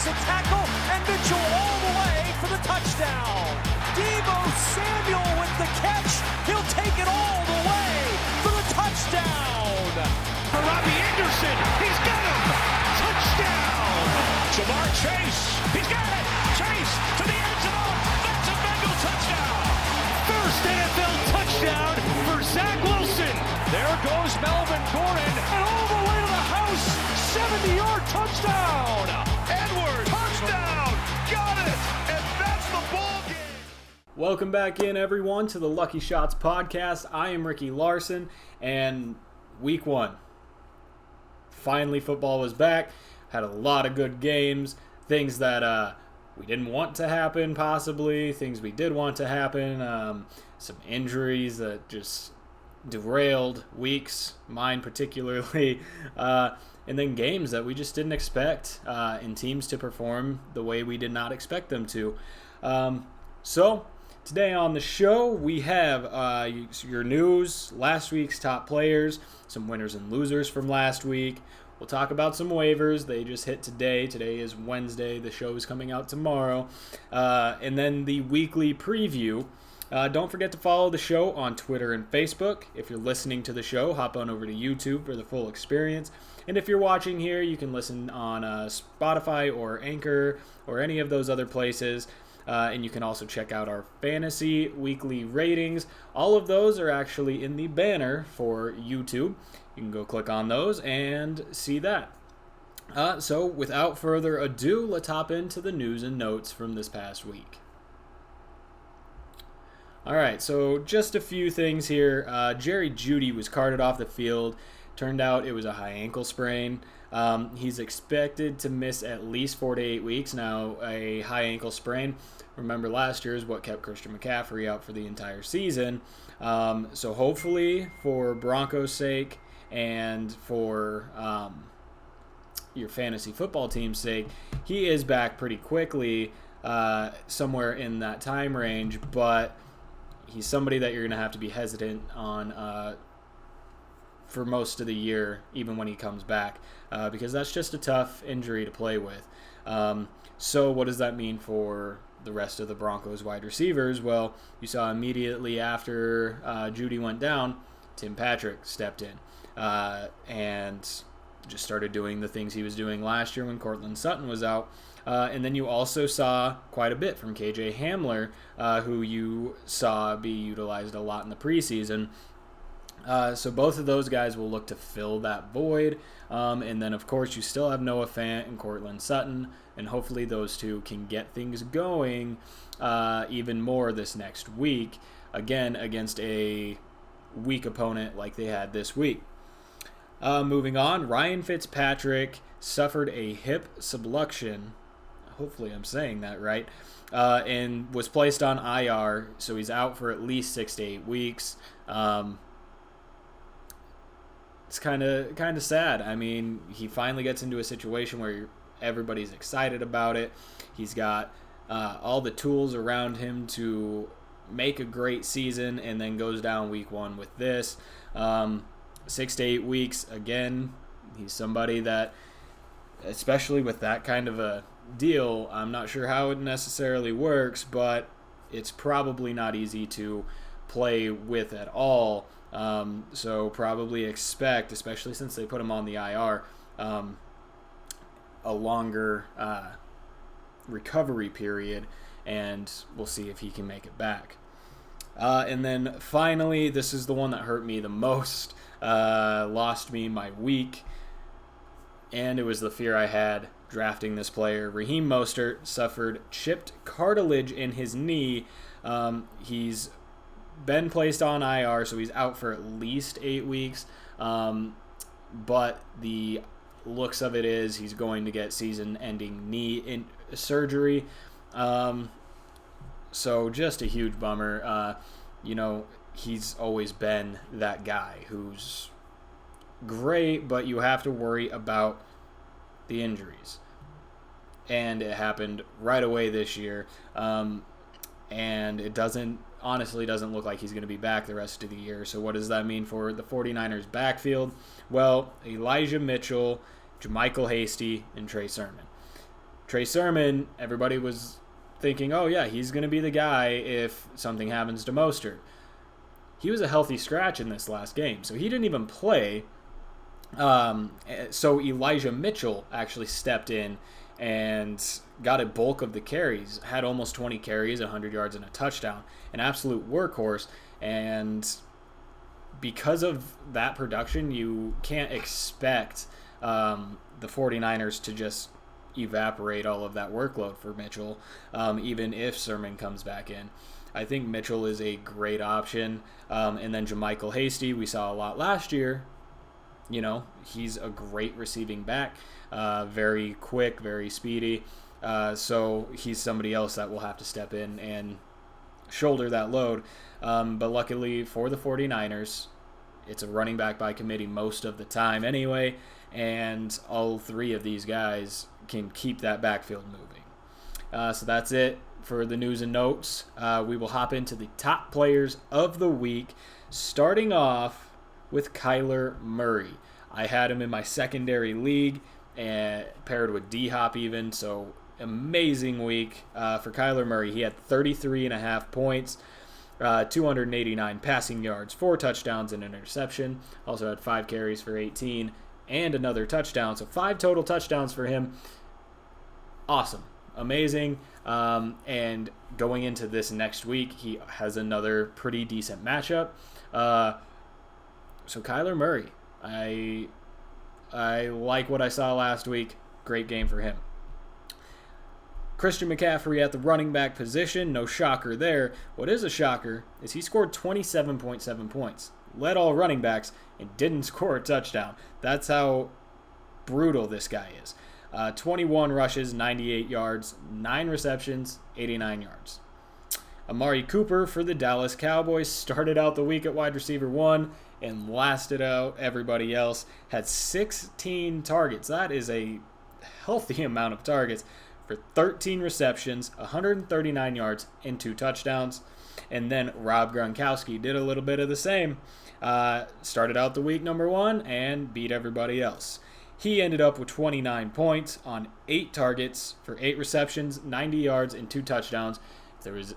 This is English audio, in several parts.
breaks a tackle, and Mitchell all the way for the touchdown. Deebo Samuel with the catch. He'll take it all the way for the touchdown. For Robbie Anderson, he's got him. Touchdown. Jamar Chase, he's got it. Chase to the end zone. That's a Bengal touchdown. First NFL touchdown for Zach Wilson. There goes Melvin Gordon, and all the way to the house. 70-yard touchdown. Edwards, touchdown. Got it. And that's the ball game. Welcome back in, everyone, to the Lucky Shots podcast. I am Ricky Larson, and week one. Finally, football was back. Had a lot of good games. Things that we didn't want to happen, possibly. Things we did want to happen. Some injuries that just derailed weeks, mine particularly. And then games that we just didn't expect, and teams to perform the way we did not expect them to. So, today on the show, we have your news, last week's top players, some winners and losers from last week. We'll talk about some waivers. They just hit today. Today is Wednesday. The show is coming out tomorrow. And then the weekly preview. Don't forget to follow the show on Twitter and Facebook. If you're listening to the show, hop on over to YouTube for the full experience. And if you're watching here, you can listen on Spotify or Anchor or any of those other places. And you can also check out our fantasy weekly ratings. All of those are actually in the banner for YouTube. You can go click on those and see that. So without further ado, let's hop into the news and notes from this past week. All right, so just a few things here. Jeudy was carted off the field. Turned out it was a high ankle sprain. He's expected to miss at least 4 to 8 weeks. Now, a high ankle sprain, remember last year, is what kept Christian McCaffrey out for the entire season. So hopefully, for Broncos' sake and for your fantasy football team's sake, he is back pretty quickly, somewhere in that time range. But he's somebody that you're going to have to be hesitant on for most of the year, even when he comes back, because that's just a tough injury to play with. So what does that mean for the rest of the Broncos wide receivers? Well, you saw immediately after Jeudy went down, Tim Patrick stepped in and just started doing the things he was doing last year when Cortland Sutton was out. And then you also saw quite a bit from KJ Hamler, who you saw be utilized a lot in the preseason. So both of those guys will look to fill that void. And then, of course, you still have Noah Fant and Cortland Sutton, and hopefully those two can get things going even more this next week, again, against a weak opponent like they had this week. Moving on, Ryan Fitzpatrick suffered a hip subluxation. Hopefully I'm saying that right. And was placed on IR, so he's out for at least 6 to 8 weeks. It's kind of sad. I mean, he finally gets into a situation where everybody's excited about it. He's got all the tools around him to make a great season, and then goes down week one with this. 6 to 8 weeks, again, he's somebody that, especially with that kind of a deal, I'm not sure how it necessarily works, but it's probably not easy to play with at all. So probably expect, especially since they put him on the IR, a longer recovery period, and we'll see if he can make it back. And then finally, this is the one that hurt me the most, lost me my week, and it was the fear I had drafting this player. Raheem Mostert suffered chipped cartilage in his knee. He's been placed on IR, so he's out for at least 8 weeks. But the looks of it is he's going to get season-ending knee surgery. So just a huge bummer. He's always been that guy who's great, but you have to worry about the injuries. And it happened right away this year. And it honestly doesn't look like he's going to be back the rest of the year. So what does that mean for the 49ers backfield? Well, Elijah Mitchell, JaMycal Hasty, and Trey Sermon. Trey Sermon, everybody was thinking, oh yeah, he's going to be the guy if something happens to Mostert. He was a healthy scratch in this last game, so he didn't even play. So Elijah Mitchell actually stepped in and got a bulk of the carries, had almost 20 carries, 100 yards, and a touchdown. An absolute workhorse. And because of that production, you can't expect the 49ers to just evaporate all of that workload for Mitchell, even if Sermon comes back in. I think Mitchell is a great option. And then JaMychal Hasty, we saw a lot last year. You know, he's a great receiving back, very quick, very speedy. So he's somebody else that will have to step in and shoulder that load. But luckily for the 49ers, it's a running back by committee most of the time anyway, and all three of these guys can keep that backfield moving. So that's it for the news and notes. We will hop into the top players of the week, starting off with Kyler Murray. I had him in my secondary league, and paired with D-Hop even, so amazing week for Kyler Murray. He had 33.5 points, 289 passing yards, 4 touchdowns and an interception. Also had 5 carries for 18 and another touchdown, so 5 total touchdowns for him. Awesome. Amazing. And going into this next week, he has another pretty decent matchup. So Kyler Murray, I like what I saw last week. Great game for him. Christian McCaffrey at the running back position, no shocker there. What is a shocker is he scored 27.7 points, led all running backs, and didn't score a touchdown. That's how brutal this guy is. 21 rushes, 98 yards, 9 receptions, 89 yards. Amari Cooper for the Dallas Cowboys started out the week at wide receiver 1 and lasted out everybody else. Had 16 targets. That is a healthy amount of targets for 13 receptions, 139 yards, and 2 touchdowns. And then Rob Gronkowski did a little bit of the same. Started out the week number 1 and beat everybody else. He ended up with 29 points on 8 targets for 8 receptions, 90 yards, and 2 touchdowns. If there was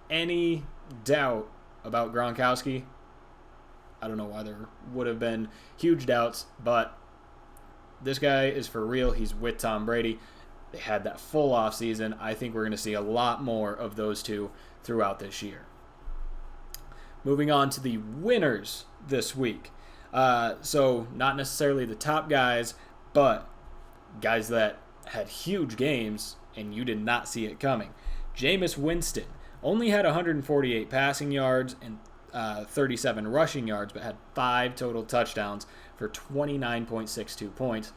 any doubt about Gronkowski, I don't know why there would have been huge doubts, but this guy is for real. He's with Tom Brady. They had that full offseason. I think we're going to see a lot more of those two throughout this year. Moving on to the winners this week. So not necessarily the top guys, but guys that had huge games and you did not see it coming. Jameis Winston only had 148 passing yards and 37 rushing yards, but had 5 total touchdowns for 29.62 points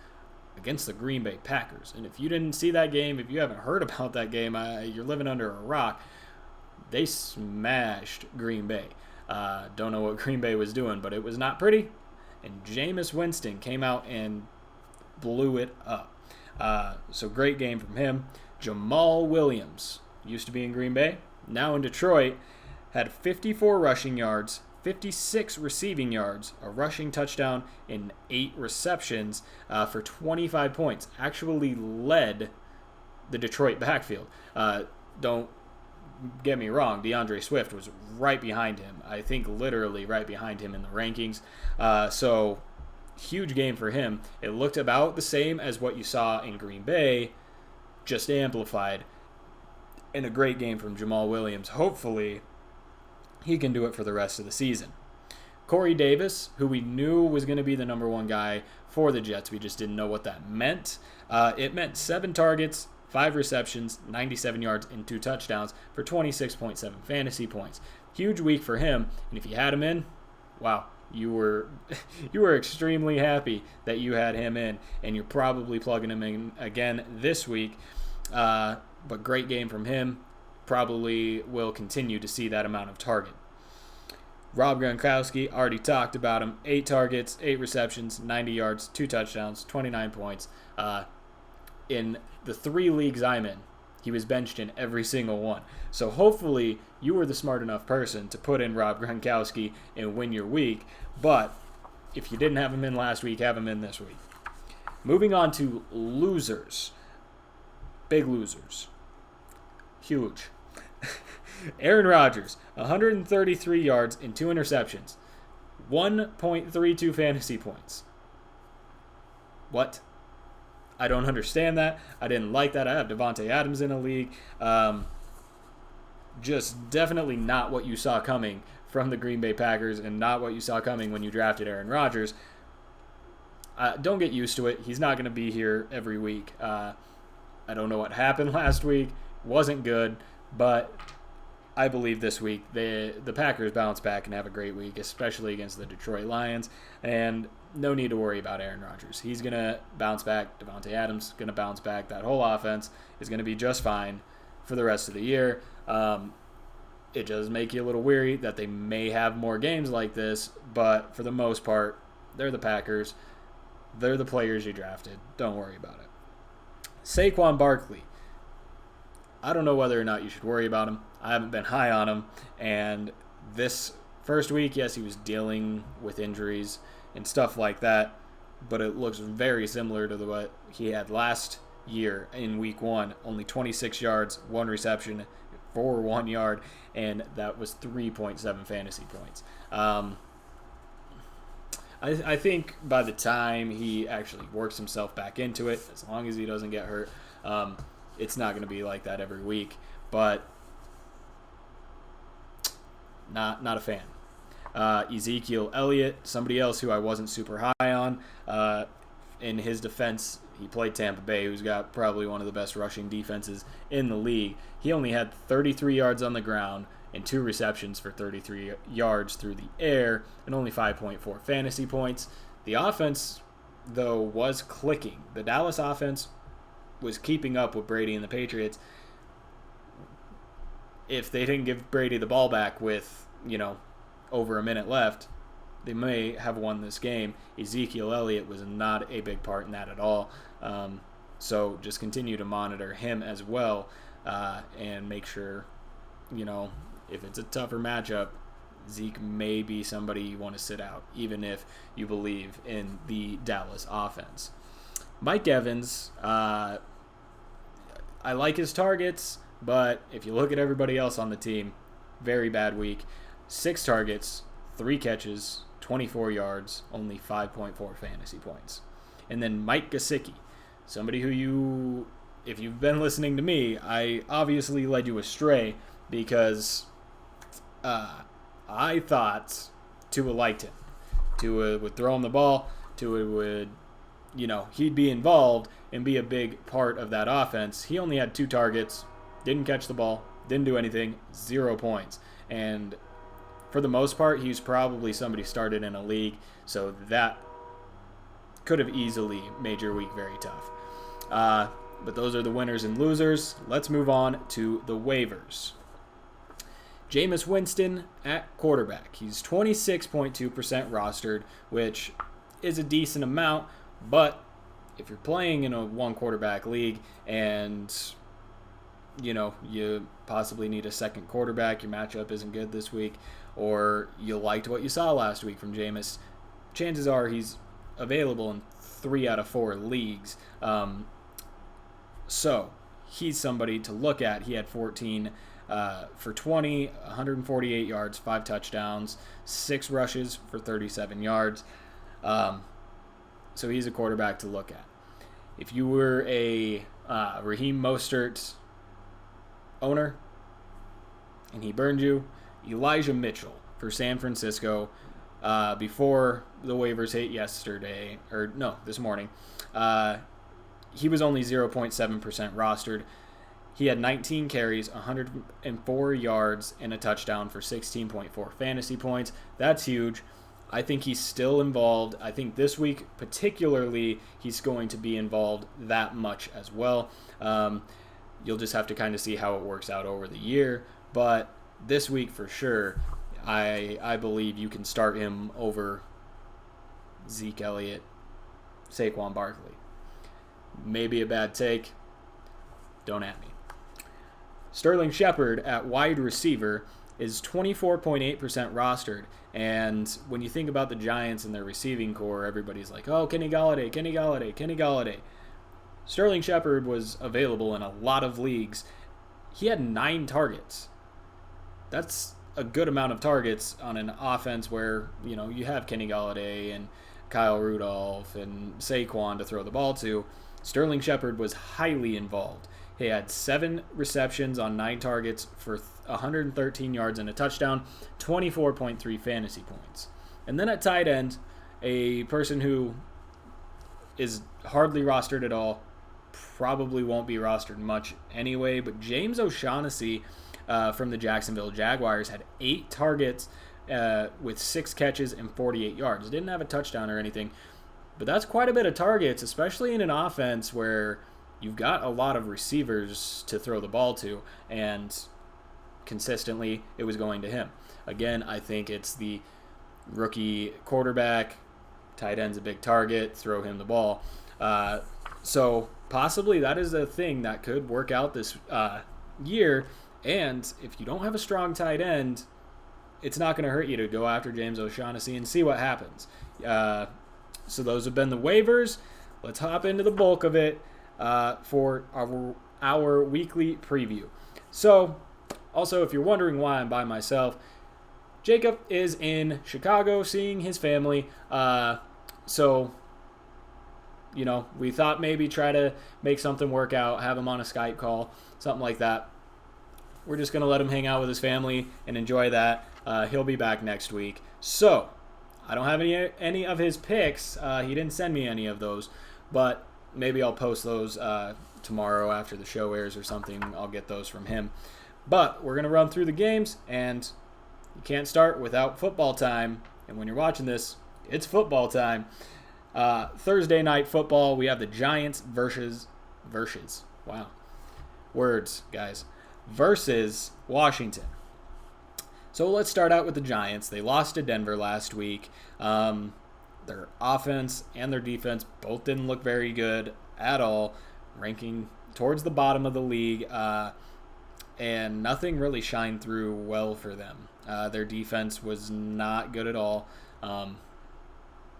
against the Green Bay Packers. And if you didn't see that game, if you haven't heard about that game, you're living under a rock. They smashed Green Bay. Don't know what Green Bay was doing, but it was not pretty. And Jameis Winston came out and blew it up. So great game from him. Jamal Williams used to be in Green Bay, now in Detroit, had 54 rushing yards, 56 receiving yards, a rushing touchdown, and 8 receptions for 25 points. Actually led the Detroit backfield. Don't get me wrong, DeAndre Swift was right behind him. I think literally right behind him in the rankings. So huge game for him. It looked about the same as what you saw in Green Bay, just amplified. And a great game from Jamal Williams. Hopefully he can do it for the rest of the season. Corey Davis, who we knew was going to be the number 1 guy for the Jets. We just didn't know what that meant. It meant 7 targets, 5 receptions, 97 yards, and 2 touchdowns for 26.7 fantasy points. Huge week for him, and if you had him in, wow, you were extremely happy that you had him in, and you're probably plugging him in again this week. But great game from him. Probably will continue to see that amount of target. Rob Gronkowski, already talked about him. 8 targets, 8 receptions, 90 yards, 2 touchdowns, 29 points. In the 3 leagues I'm in, he was benched in every single one. So hopefully you were the smart enough person to put in Rob Gronkowski and win your week. But if you didn't have him in last week, have him in this week. Moving on to losers. big losers. Huge. Aaron Rodgers, 133 yards and 2 interceptions. 1.32 fantasy points. What? I don't understand that. I didn't like that. I have Devontae Adams in a league. Just definitely not what you saw coming from the Green Bay Packers and not what you saw coming when you drafted Aaron Rodgers. Don't get used to it. He's not going to be here every week. I don't know what happened last week. Wasn't good, but I believe this week the Packers bounce back and have a great week, especially against the Detroit Lions. And no need to worry about Aaron Rodgers. He's going to bounce back. Devontae Adams going to bounce back. That whole offense is going to be just fine for the rest of the year. It does make you a little weary that they may have more games like this, but for the most part, they're the Packers. They're the players you drafted. Don't worry about it. Saquon Barkley. I don't know whether or not you should worry about him. I haven't been high on him. And this first week, yes, he was dealing with injuries and stuff like that, but it looks very similar to what he had last year in week 1. Only 26 yards, 1 reception for 1 yard, and that was 3.7 fantasy points. I think by the time he actually works himself back into it, as long as he doesn't get hurt, it's not going to be like that every week. But not a fan. Ezekiel Elliott, somebody else who I wasn't super high on. In his defense, he played Tampa Bay, who's got probably one of the best rushing defenses in the league. He only had 33 yards on the ground and 2 receptions for 33 yards through the air and only 5.4 fantasy points. The offense, though, was clicking. The Dallas offense was keeping up with Brady and the Patriots. If they didn't give Brady the ball back with, over a minute left, they may have won this game. Ezekiel Elliott was not a big part in that at all. So just continue to monitor him as well and make sure, if it's a tougher matchup, Zeke may be somebody you want to sit out, even if you believe in the Dallas offense. Mike Evans, I like his targets, but if you look at everybody else on the team, very bad week. 6 targets, 3 catches, 24 yards, only 5.4 fantasy points. And then Mike Gesicki, somebody who if you've been listening to me, I obviously led you astray because I thought Tua liked him. Tua would throw him the ball. Tua would, he'd be involved and be a big part of that offense. He only had 2 targets, didn't catch the ball, didn't do anything, 0 points. And for the most part, he's probably somebody started in a league, so that could have easily made your week very tough. But those are the winners and losers. Let's move on to the waivers. Jameis Winston at quarterback. He's 26.2% rostered, which is a decent amount, but if you're playing in a 1-quarterback league and you possibly need a second quarterback, your matchup isn't good this week, or you liked what you saw last week from Jameis, chances are he's available in 3 out of 4 leagues. So he's somebody to look at. He had 14 for 20, 148 yards, 5 touchdowns, 6 rushes for 37 yards. So he's a quarterback to look at. If you were a Raheem Mostert owner and he burned you, Elijah Mitchell for San Francisco before the waivers hit this morning. He was only 0.7% rostered. He had 19 carries, 104 yards, and a touchdown for 16.4 fantasy points. That's huge. I think he's still involved. I think this week, particularly, he's going to be involved that much as well. You'll just have to kind of see how it works out over the year. But this week, for sure, I believe you can start him over Zeke Elliott, Saquon Barkley. Maybe a bad take. Don't at me. Sterling Shepard at wide receiver is 24.8% rostered. And when you think about the Giants and their receiving core, everybody's like, oh, Kenny Galladay. Sterling Shepard was available in a lot of leagues. He had 9 targets. That's a good amount of targets on an offense where, you have Kenny Golladay and Kyle Rudolph and Saquon to throw the ball to. Sterling Shepard was highly involved. He had 7 receptions on 9 targets for 113 yards and a touchdown, 24.3 fantasy points. And then at tight end, a person who is hardly rostered at all, probably won't be rostered much anyway, but James O'Shaughnessy from the Jacksonville Jaguars had 8 targets with 6 catches and 48 yards. Didn't have a touchdown or anything, but that's quite a bit of targets, especially in an offense where you've got a lot of receivers to throw the ball to, and consistently it was going to him. Again, I think it's the rookie quarterback, tight end's a big target, throw him the ball. So possibly that is a thing that could work out this year, and if you don't have a strong tight end, it's not going to hurt you to go after James O'Shaughnessy and see what happens. So those have been the waivers. Let's hop into the bulk of it for our weekly preview. So, also, if you're wondering why I'm by myself, Jacob is in Chicago seeing his family. So, we thought maybe try to make something work out, have him on a Skype call, something like that. We're just going to let him hang out with his family and enjoy that. He'll be back next week. So, I don't have any of his picks. He didn't send me any of those, but maybe I'll post those tomorrow after the show airs or something. I'll get those from him. But we're going to run through the games, and you can't start without football time. And when you're watching this, it's football time. Thursday night football, we have the Giants versus Washington. So let's start out with the Giants. They lost to Denver last week. Their offense and their defense both didn't look very good at all, ranking towards the bottom of the league, and nothing really shined through well for them. Their defense was not good at all.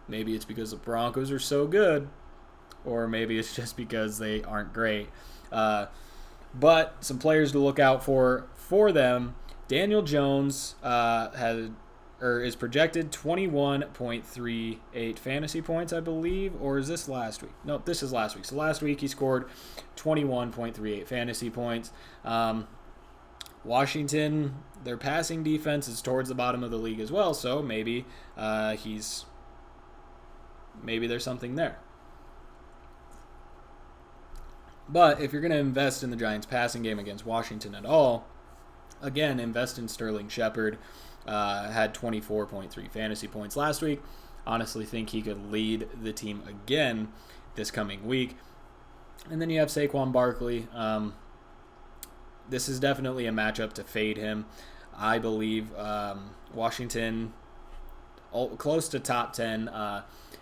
Maybe it's because the Broncos are so good, or maybe it's just because they aren't great. But some players to look out for them. Daniel Jones is projected 21.38 fantasy points, I believe, or is this last week? No, this is last week. So last week he scored 21.38 fantasy points. Washington, their passing defense is towards the bottom of the league as well, so maybe there's something there. But if you're going to invest in the Giants' passing game against Washington at all, again, invest in Sterling Shepard. Had 24.3 fantasy points last week. Honestly think he could lead the team again this coming week. And then you have Saquon Barkley. This is definitely a matchup to fade him. I believe Washington, close to top 10,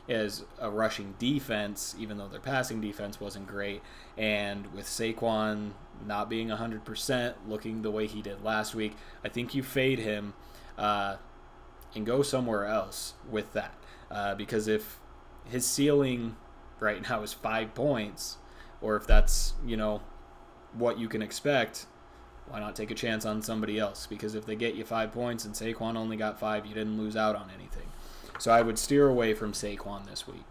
is a rushing defense, even though their passing defense wasn't great. And with Saquon not being 100%, looking the way he did last week, I think you fade him and go somewhere else with that. Because if his ceiling right now is 5 points, or if that's, what you can expect, why not take a chance on somebody else? Because if they get you 5 points and Saquon only got 5, you didn't lose out on anything. So I would steer away from Saquon this week.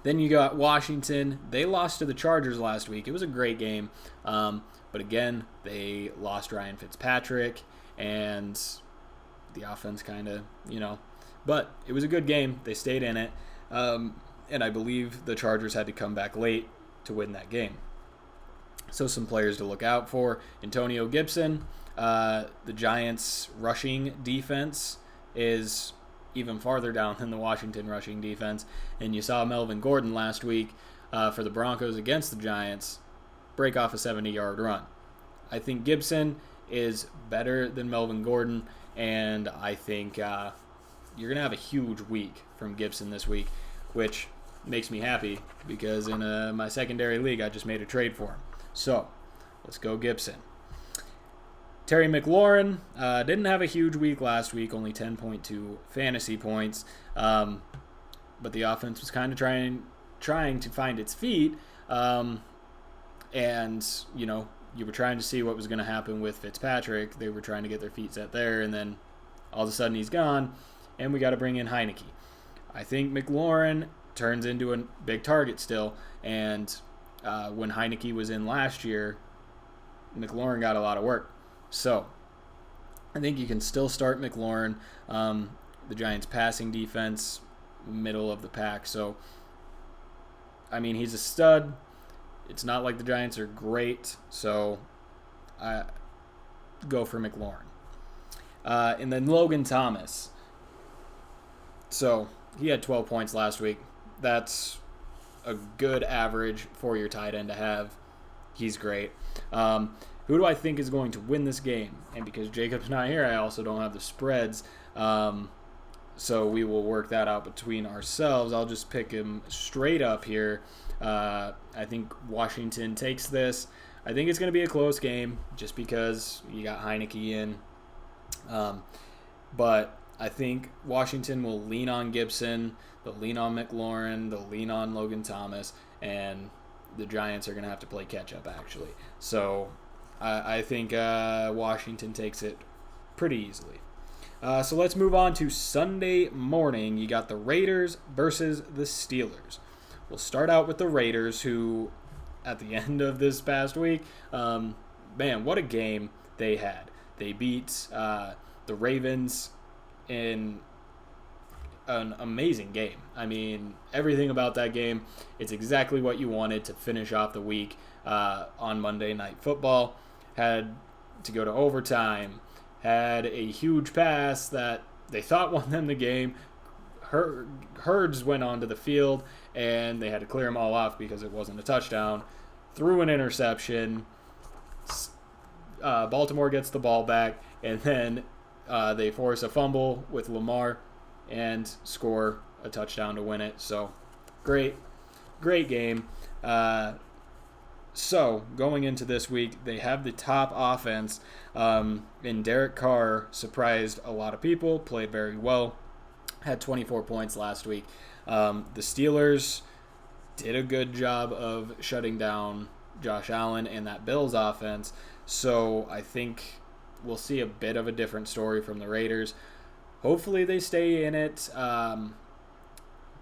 Then you got Washington. They lost to the Chargers last week. It was a great game. But again, they lost Ryan Fitzpatrick, and the offense kind of, But it was a good game. They stayed in it. And I believe the Chargers had to come back late to win that game. So some players to look out for. Antonio Gibson. The Giants' rushing defense is even farther down than the Washington rushing defense. And you saw Melvin Gordon last week for the Broncos against the Giants break off a 70-yard run. I think Gibson is better than Melvin Gordon, and I think you're going to have a huge week from Gibson this week, which makes me happy because in my secondary league, I just made a trade for him. So let's go Gibson. Terry McLaurin didn't have a huge week last week, only 10.2 fantasy points, but the offense was kind of trying to find its feet. And, you were trying to see what was going to happen with Fitzpatrick. They were trying to get their feet set there, and then all of a sudden he's gone, and we got to bring in Heineke. I think McLaurin turns into a big target still, and when Heineke was in last year, McLaurin got a lot of work. So I think you can still start McLaurin. The Giants' passing defense, middle of the pack. So, I mean, he's a stud. It's not like the Giants are great, so I go for McLaurin. And then Logan Thomas. So he had 12 points last week. That's a good average for your tight end to have. He's great. Who do I think is going to win this game? And because Jacob's not here, I also don't have the spreads. So we will work that out between ourselves. I'll just pick him straight up here. I think Washington takes this. I think it's going to be a close game just because you got Heineke in. But I think Washington will lean on Gibson. They'll lean on McLaurin. They'll lean on Logan Thomas. And the Giants are going to have to play catch-up, actually. So I think Washington takes it pretty easily. So let's move on to Sunday morning. You got the Raiders versus the Steelers. We'll start out with the Raiders, who, at the end of this past week, man, what a game they had. They beat the Ravens in an amazing game. I mean, everything about that game, it's exactly what you wanted to finish off the week on Monday Night Football. Had to go to overtime, had a huge pass that they thought won them the game. Hurds went onto the field, and they had to clear them all off because it wasn't a touchdown. Threw an interception. Baltimore gets the ball back, and then they force a fumble with Lamar and score a touchdown to win it. So, great game. So, going into this week, they have the top offense, and Derek Carr surprised a lot of people, played very well, had 24 points last week. The Steelers did a good job of shutting down Josh Allen and that Bills offense, so I think we'll see a bit of a different story from the Raiders. Hopefully they stay in it,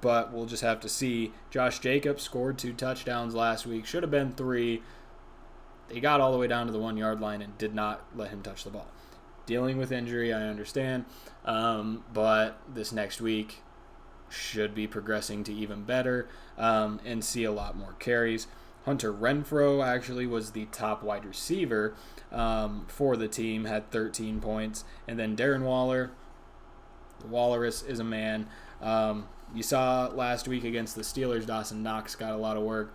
but we'll just have to see. Josh Jacobs scored 2 touchdowns last week. Should have been 3. They got all the way down to the 1-yard line and did not let him touch the ball. Dealing with injury, I understand, but this next week should be progressing to even better and see a lot more carries. Hunter Renfrow actually was the top wide receiver for the team, had 13 points. And then Darren Waller, the Walrus is a man. You saw last week against the Steelers, Dawson Knox got a lot of work,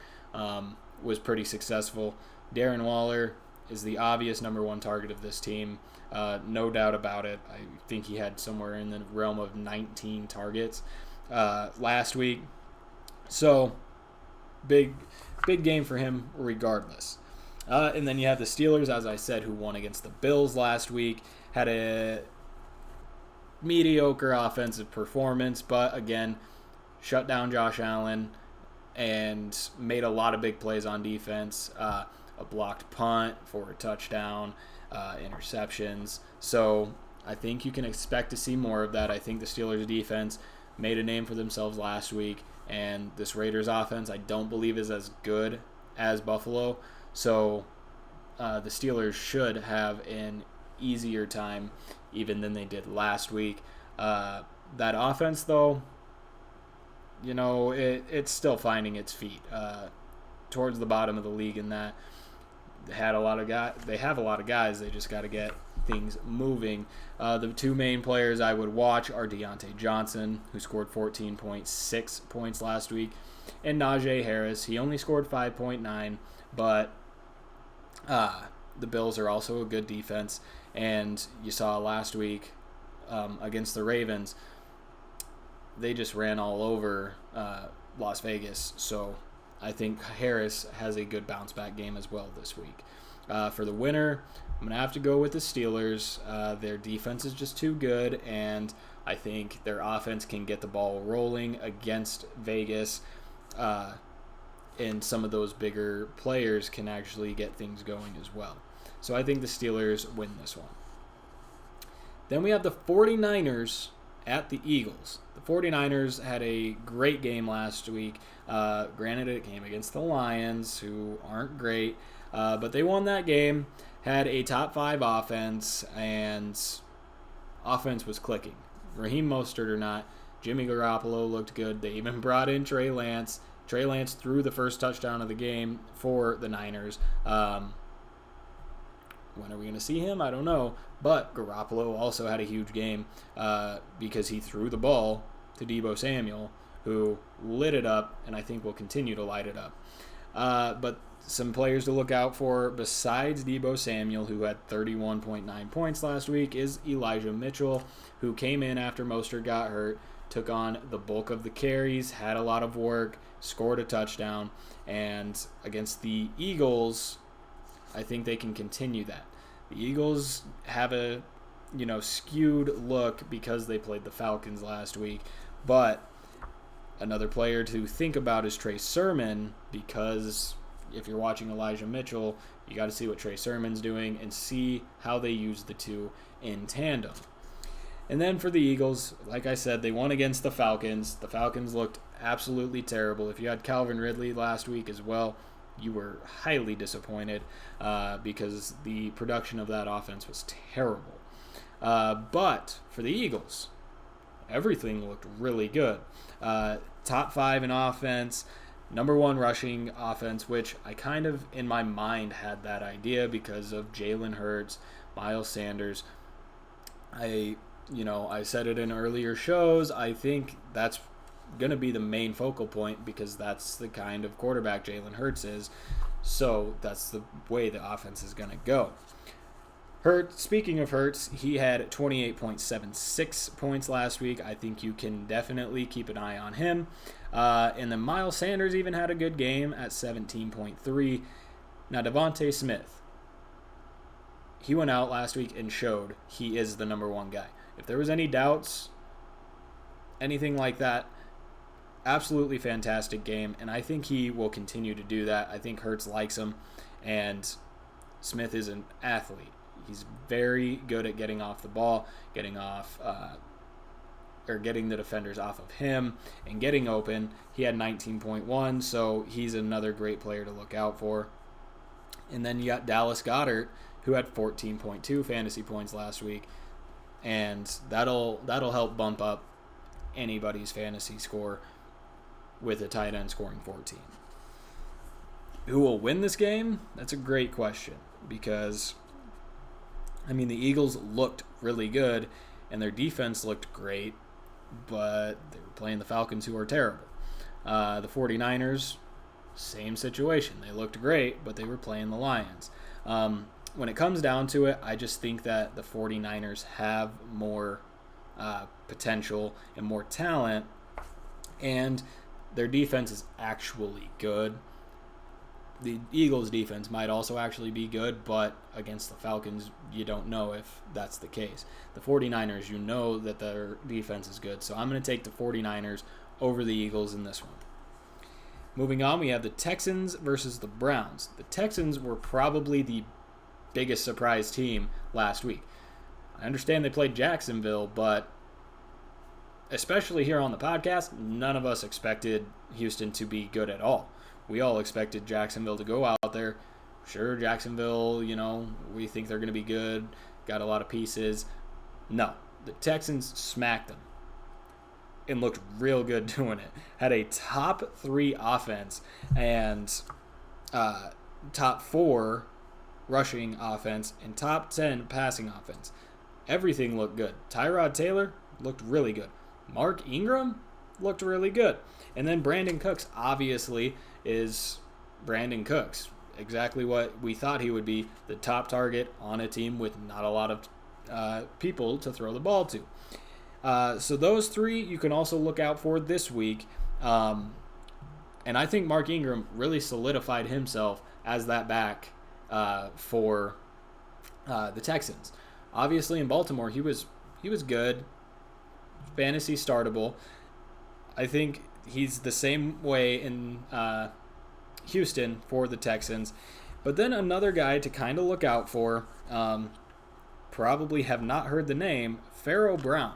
was pretty successful. Darren Waller is the obvious number 1 target of this team, no doubt about it. I think he had somewhere in the realm of 19 targets last week. So, big game for him regardless. And then you have the Steelers, as I said, who won against the Bills last week, had a mediocre offensive performance, but again, shut down Josh Allen and made a lot of big plays on defense. A blocked punt for a touchdown, interceptions. So I think you can expect to see more of that. I think the Steelers defense made a name for themselves last week, and this Raiders offense I don't believe is as good as Buffalo. So the Steelers should have an easier time even than they did last week. That offense, though, it's still finding its feet towards the bottom of the league in that they have a lot of guys. They just got to get things moving. The 2 main players I would watch are Deontay Johnson, who scored 14.6 points last week, and Najee Harris. He only scored 5.9, but the Bills are also a good defense, and you saw last week against the Ravens, they just ran all over Las Vegas. So I think Harris has a good bounce-back game as well this week. For the winner, I'm going to have to go with the Steelers. Their defense is just too good, and I think their offense can get the ball rolling against Vegas. and some of those bigger players can actually get things going as well. So I think the Steelers win this one. Then we have the 49ers at the Eagles. The 49ers had a great game last week. Granted, it came against the Lions, who aren't great, but they won that game, had a top 5 offense, and offense was clicking. Raheem Mostert or not, Jimmy Garoppolo looked good. They even brought in Trey Lance. Trey Lance threw the first touchdown of the game for the Niners. When are we going to see him? I don't know. But Garoppolo also had a huge game because he threw the ball to Deebo Samuel, who lit it up, and I think will continue to light it up. But some players to look out for besides Deebo Samuel, who had 31.9 points last week, is Elijah Mitchell, who came in after Mostert got hurt, took on the bulk of the carries, had a lot of work, scored a touchdown, and against the Eagles, I think they can continue that. The Eagles have a, skewed look because they played the Falcons last week, but another player to think about is Trey Sermon, because if you're watching Elijah Mitchell, you got to see what Trey Sermon's doing and see how they use the two in tandem. And then for the Eagles, like I said, they won against the Falcons. The Falcons looked absolutely terrible. If you had Calvin Ridley last week as well, you were highly disappointed because the production of that offense was terrible. But for the Eagles, everything looked really good. Top 5 in offense, number 1 rushing offense, which I kind of in my mind had that idea because of Jalen Hurts, Miles Sanders. I said it in earlier shows. I think that's going to be the main focal point because that's the kind of quarterback Jalen Hurts is. So that's the way the offense is going to go. Speaking of Hurts, he had 28.76 points last week. I think you can definitely keep an eye on him. And then Miles Sanders even had a good game at 17.3. Now, Devontae Smith, he went out last week and showed he is the number 1 guy. If there was any doubts, anything like that, absolutely fantastic game, and I think he will continue to do that. I think Hurts likes him, and Smith is an athlete. He's very good at getting off the ball, getting the defenders off of him and getting open. He had 19.1, so he's another great player to look out for. And then you got Dallas Goedert, who had 14.2 fantasy points last week, and that'll help bump up anybody's fantasy score with a tight end scoring 14. Who will win this game? That's a great question because, the Eagles looked really good and their defense looked great, but they were playing the Falcons, who are terrible. The 49ers, same situation. They looked great, but they were playing the Lions. When it comes down to it, I just think that the 49ers have more potential and more talent, and their defense is actually good. The Eagles' defense might also actually be good, but against the Falcons, you don't know if that's the case. The 49ers, you know that their defense is good, so I'm going to take the 49ers over the Eagles in this one. Moving on, we have the Texans versus the Browns. The Texans were probably the biggest surprise team last week. I understand they played Jacksonville, but especially here on the podcast, none of us expected Houston to be good at all. We all expected Jacksonville to go out there. Sure, Jacksonville, we think they're going to be good, got a lot of pieces. No, the Texans smacked them and looked real good doing it. Had a top 3 offense and top 4 rushing offense and top 10 passing offense. Everything looked good. Tyrod Taylor looked really good. Mark Ingram looked really good. And then Brandon Cooks obviously is Brandon Cooks. Exactly what we thought he would be, the top target on a team with not a lot of people to throw the ball to. So those 3 you can also look out for this week. And I think Mark Ingram really solidified himself as that back for the Texans. Obviously in Baltimore, he was good, fantasy startable. I think he's the same way in Houston for the Texans. But then another guy to kind of look out for, probably have not heard the name, Pharaoh Brown.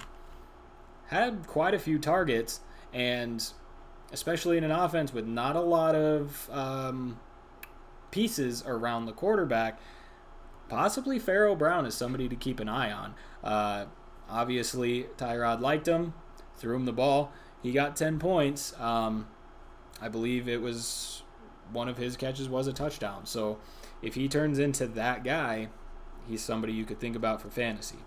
Had quite a few targets, and especially in an offense with not a lot of pieces around the quarterback, possibly Pharaoh Brown is somebody to keep an eye on. Obviously, Tyrod liked him, threw him the ball. He got 10 points. I believe it was one of his catches was a touchdown. So if he turns into that guy, he's somebody you could think about for fantasy.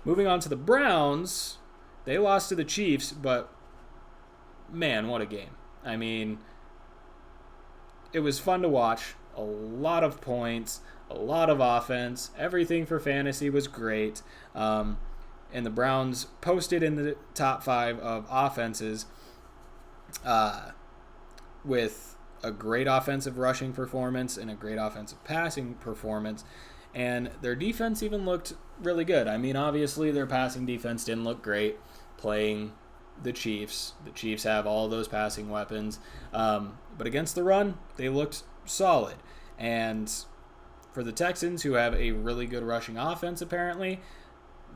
Moving on to the Browns, they lost to the Chiefs, but man, what a game. I mean, it was fun to watch. A lot of points, a lot of offense. Everything for fantasy was great. And the Browns posted in the top 5 of offenses with a great offensive rushing performance and a great offensive passing performance. And their defense even looked really good. I mean, obviously their passing defense didn't look great playing the Chiefs. The Chiefs have all those passing weapons. But against the run, they looked solid. And for the Texans, who have a really good rushing offense apparently,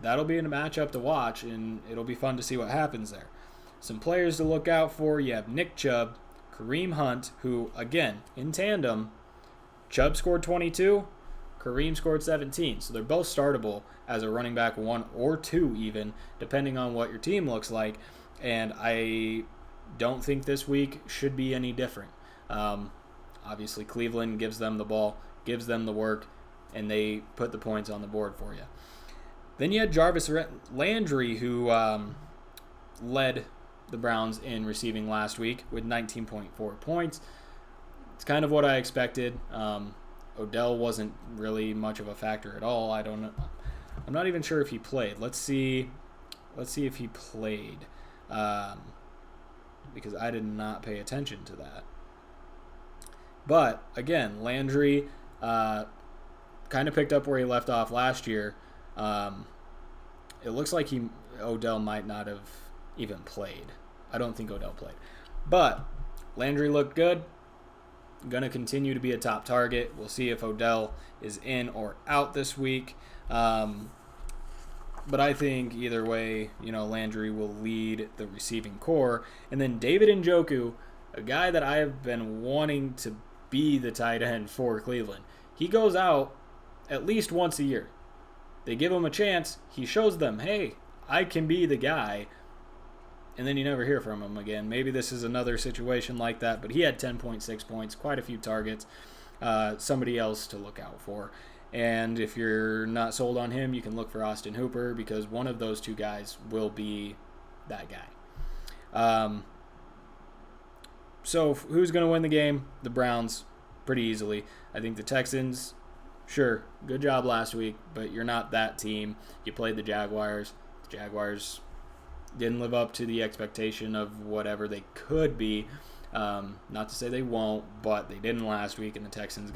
that'll be a matchup to watch, and it'll be fun to see what happens there. Some players to look out for, you have Nick Chubb, Kareem Hunt, who, again, in tandem, Chubb scored 22, Kareem scored 17. So they're both startable as a running back 1 or 2 even, depending on what your team looks like. And I don't think this week should be any different. Obviously, Cleveland gives them the ball, gives them the work, and they put the points on the board for you. Then you had Jarvis Landry, who led the Browns in receiving last week with 19.4 points. It's kind of what I expected. Odell wasn't really much of a factor at all. I don't know. I'm not even sure if he played. Let's see if he played, because I did not pay attention to that. But again, Landry kind of picked up where he left off last year. It looks like Odell might not have even played. I don't think Odell played. But Landry looked good. Going to continue to be a top target. We'll see if Odell is in or out this week. But I think either way, Landry will lead the receiving core. And then David Njoku, a guy that I have been wanting to be the tight end for Cleveland. He goes out at least once a year. They give him a chance. He shows them, hey, I can be the guy. And then you never hear from him again. Maybe this is another situation like that, but he had 10.6 points, quite a few targets. Somebody else to look out for. And if you're not sold on him, you can look for Austin Hooper, because one of those two guys will be that guy. So who's going to win the game? The Browns, pretty easily. I think the Texans, sure, good job last week, but you're not that team. You played the Jaguars. The Jaguars didn't live up to the expectation of whatever they could be. Not to say they won't, but they didn't last week, and the Texans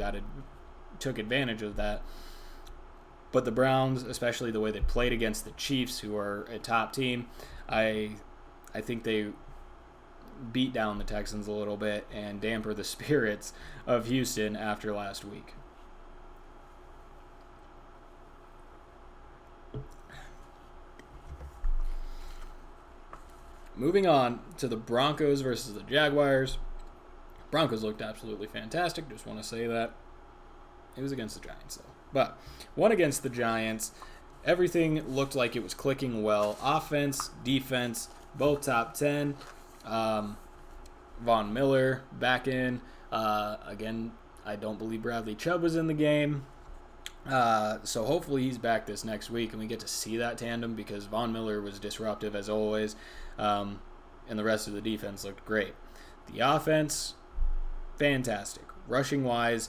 took advantage of that. But the Browns, especially the way they played against the Chiefs, who are a top team, I think they beat down the Texans a little bit and damper the spirits of Houston after last week. Moving on to the Broncos versus the Jaguars. Broncos looked absolutely fantastic. Just want to say that. It was against the Giants, though. But one against the Giants, everything looked like it was clicking well. Offense, defense, both top 10. Von Miller back in. Again, I don't believe Bradley Chubb was in the game. So hopefully he's back this next week and we get to see that tandem, because Von Miller was disruptive as always. And the rest of the defense looked great. The offense, fantastic. Rushing-wise,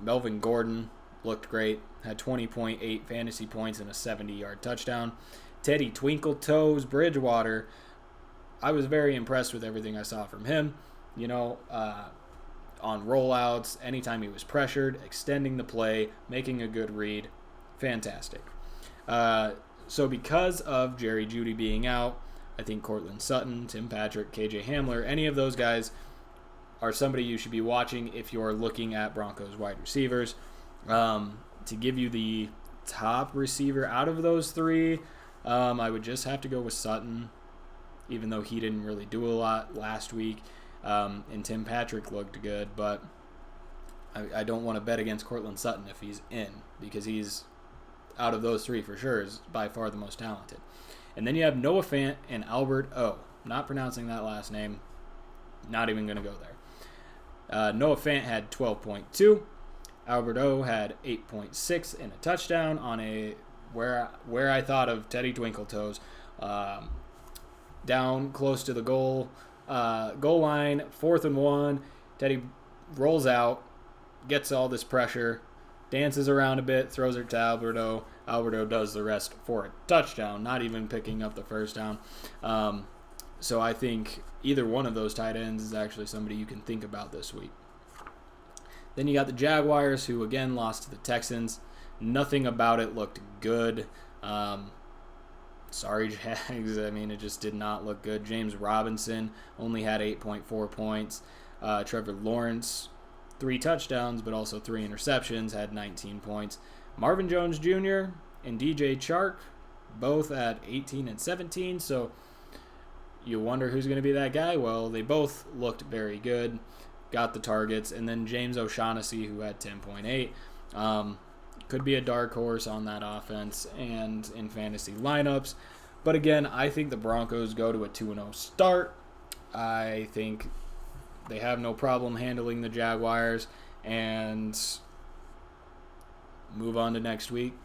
Melvin Gordon looked great. Had 20.8 fantasy points and a 70-yard touchdown. Teddy Twinkle Toes Bridgewater, I was very impressed with everything I saw from him. On rollouts, anytime he was pressured, extending the play, making a good read. Fantastic. So because of Jerry Jeudy being out, I think Cortland Sutton, Tim Patrick, KJ Hamler, any of those guys are somebody you should be watching if you're looking at Broncos wide receivers. To give you the top receiver out of those three, I would just have to go with Sutton, even though he didn't really do a lot last week. And Tim Patrick looked good, but I don't want to bet against Courtland Sutton if he's in, because he's, out of those three for sure, is by far the most talented. And then you have Noah Fant and Albert O. Not pronouncing that last name. Not even going to go there. Noah Fant had 12.2. Albert O had 8.6 and a touchdown on a where I thought of Teddy Twinkletoes. Down close to the goal line, 4th and 1. Teddy rolls out, gets all this pressure, dances around a bit, throws it to Alberto. Alberto does the rest for a touchdown, not even picking up the first down. So I think either one of those tight ends is actually somebody you can think about this week. Then you got the Jaguars, who again lost to the Texans. Nothing about it looked good. Sorry, Jags. I mean, it just did not look good. James Robinson only had 8.4 points. Trevor Lawrence, 3 touchdowns, but also 3 interceptions, had 19 points. Marvin Jones Jr. and DJ Chark, both at 18 and 17. So you wonder who's going to be that guy. Well, they both looked very good, got the targets. And then James O'Shaughnessy, who had 10.8. Could be a dark horse on that offense and in fantasy lineups. But again, I think the Broncos go to a 2-0 start. I think they have no problem handling the Jaguars and move on to next week,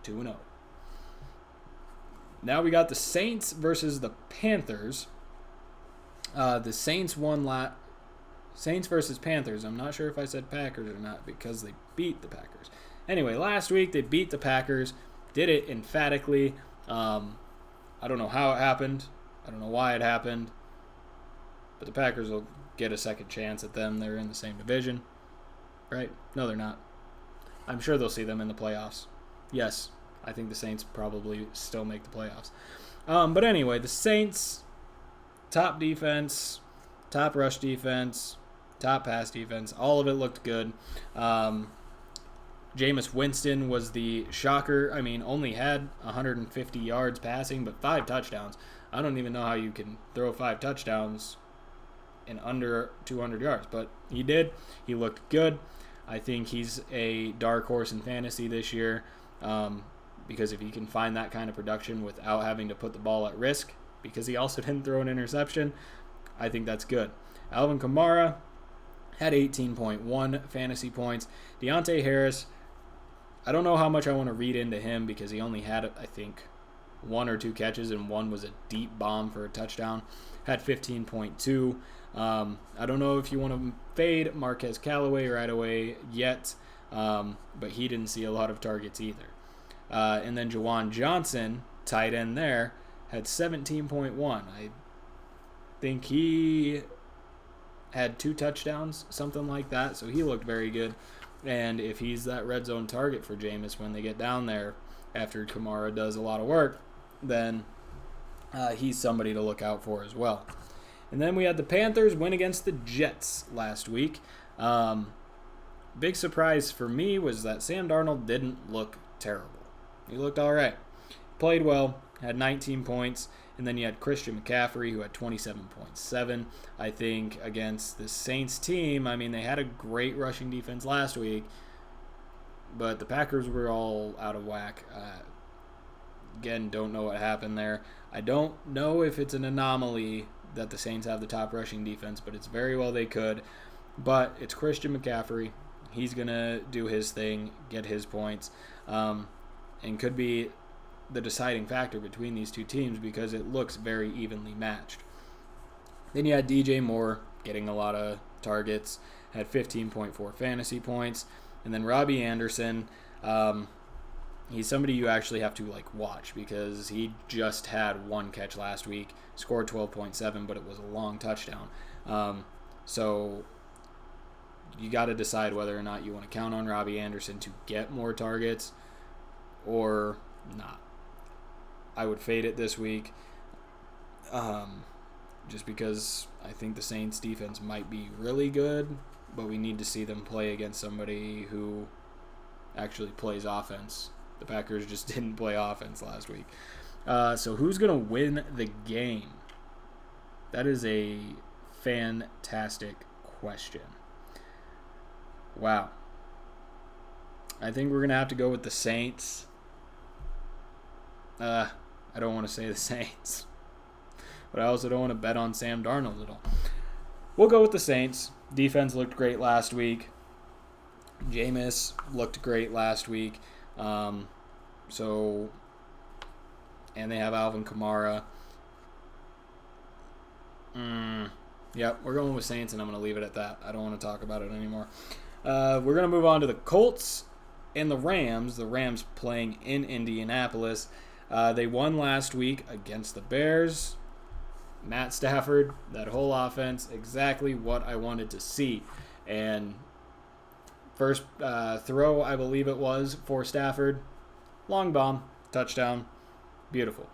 2-0. Now we got the Saints versus the Panthers. The Saints won Saints versus Panthers. I'm not sure if I said Packers or not because they beat the Packers. Anyway, last week they beat the Packers, did it emphatically. I don't know how it happened. I don't know why it happened. But the Packers will get a second chance at them. They're in the same division, right? No, they're not. I'm sure they'll see them in the playoffs. Yes, I think the Saints probably still make the playoffs. But anyway, the Saints, top defense, top rush defense, top pass defense, all of it looked good. Jameis Winston was the shocker. I mean, only had 150 yards passing, but 5 touchdowns. I don't even know how you can throw 5 touchdowns in under 200 yards, but he did. He looked good. I think he's a dark horse in fantasy this year because if he can find that kind of production without having to put the ball at risk, because he also didn't throw an interception, I think that's good. Alvin Kamara had 18.1 fantasy points. Deontay Harris, I don't know how much I want to read into him because he only had, I think, 1 or 2 catches, and one was a deep bomb for a touchdown. Had 15.2. I don't know if you want to fade Marquez Callaway right away yet, but he didn't see a lot of targets either. And then Juwan Johnson, tight end there, had 17.1. I think he had 2 touchdowns, something like that, so he looked very good. And if he's that red zone target for Jameis when they get down there after Kamara does a lot of work, then he's somebody to look out for as well. And then we had the Panthers win against the Jets last week. Big surprise for me was that Sam Darnold didn't look terrible. He looked all right. Played well, had 19 points. And then you had Christian McCaffrey, who had 27.7. I think against the Saints team, I mean, they had a great rushing defense last week, but the Packers were all out of whack. Again, don't know what happened there. I don't know if it's an anomaly that the Saints have the top rushing defense, but it's very well they could. But it's Christian McCaffrey. He's going to do his thing, get his points, and could be the deciding factor between these two teams because it looks very evenly matched. Then you had DJ Moore getting a lot of targets, had 15.4 fantasy points, and then Robbie Anderson, he's somebody you actually have to watch because he just had 1 catch last week, scored 12.7, but it was a long touchdown. So you got to decide whether or not you want to count on Robbie Anderson to get more targets or not. I would fade it this week. just because I think the Saints defense might be really good, but we need to see them play against somebody who actually plays offense. The Packers just didn't play offense last week. So who's going to win the game? That is a fantastic question. Wow. I think we're going to have to go with the Saints. I don't want to say the Saints, but I also don't want to bet on Sam Darnold at all. We'll go with the Saints. Defense looked great last week. Jameis looked great last week. And they have Alvin Kamara. Yep, we're going with Saints, and I'm going to leave it at that. I don't want to talk about it anymore. We're going to move on to the Colts and the Rams. The Rams playing in Indianapolis. They won last week against the Bears. Matt Stafford, that whole offense, exactly what I wanted to see. And first throw, I believe it was, for Stafford. Long bomb, touchdown. Beautiful.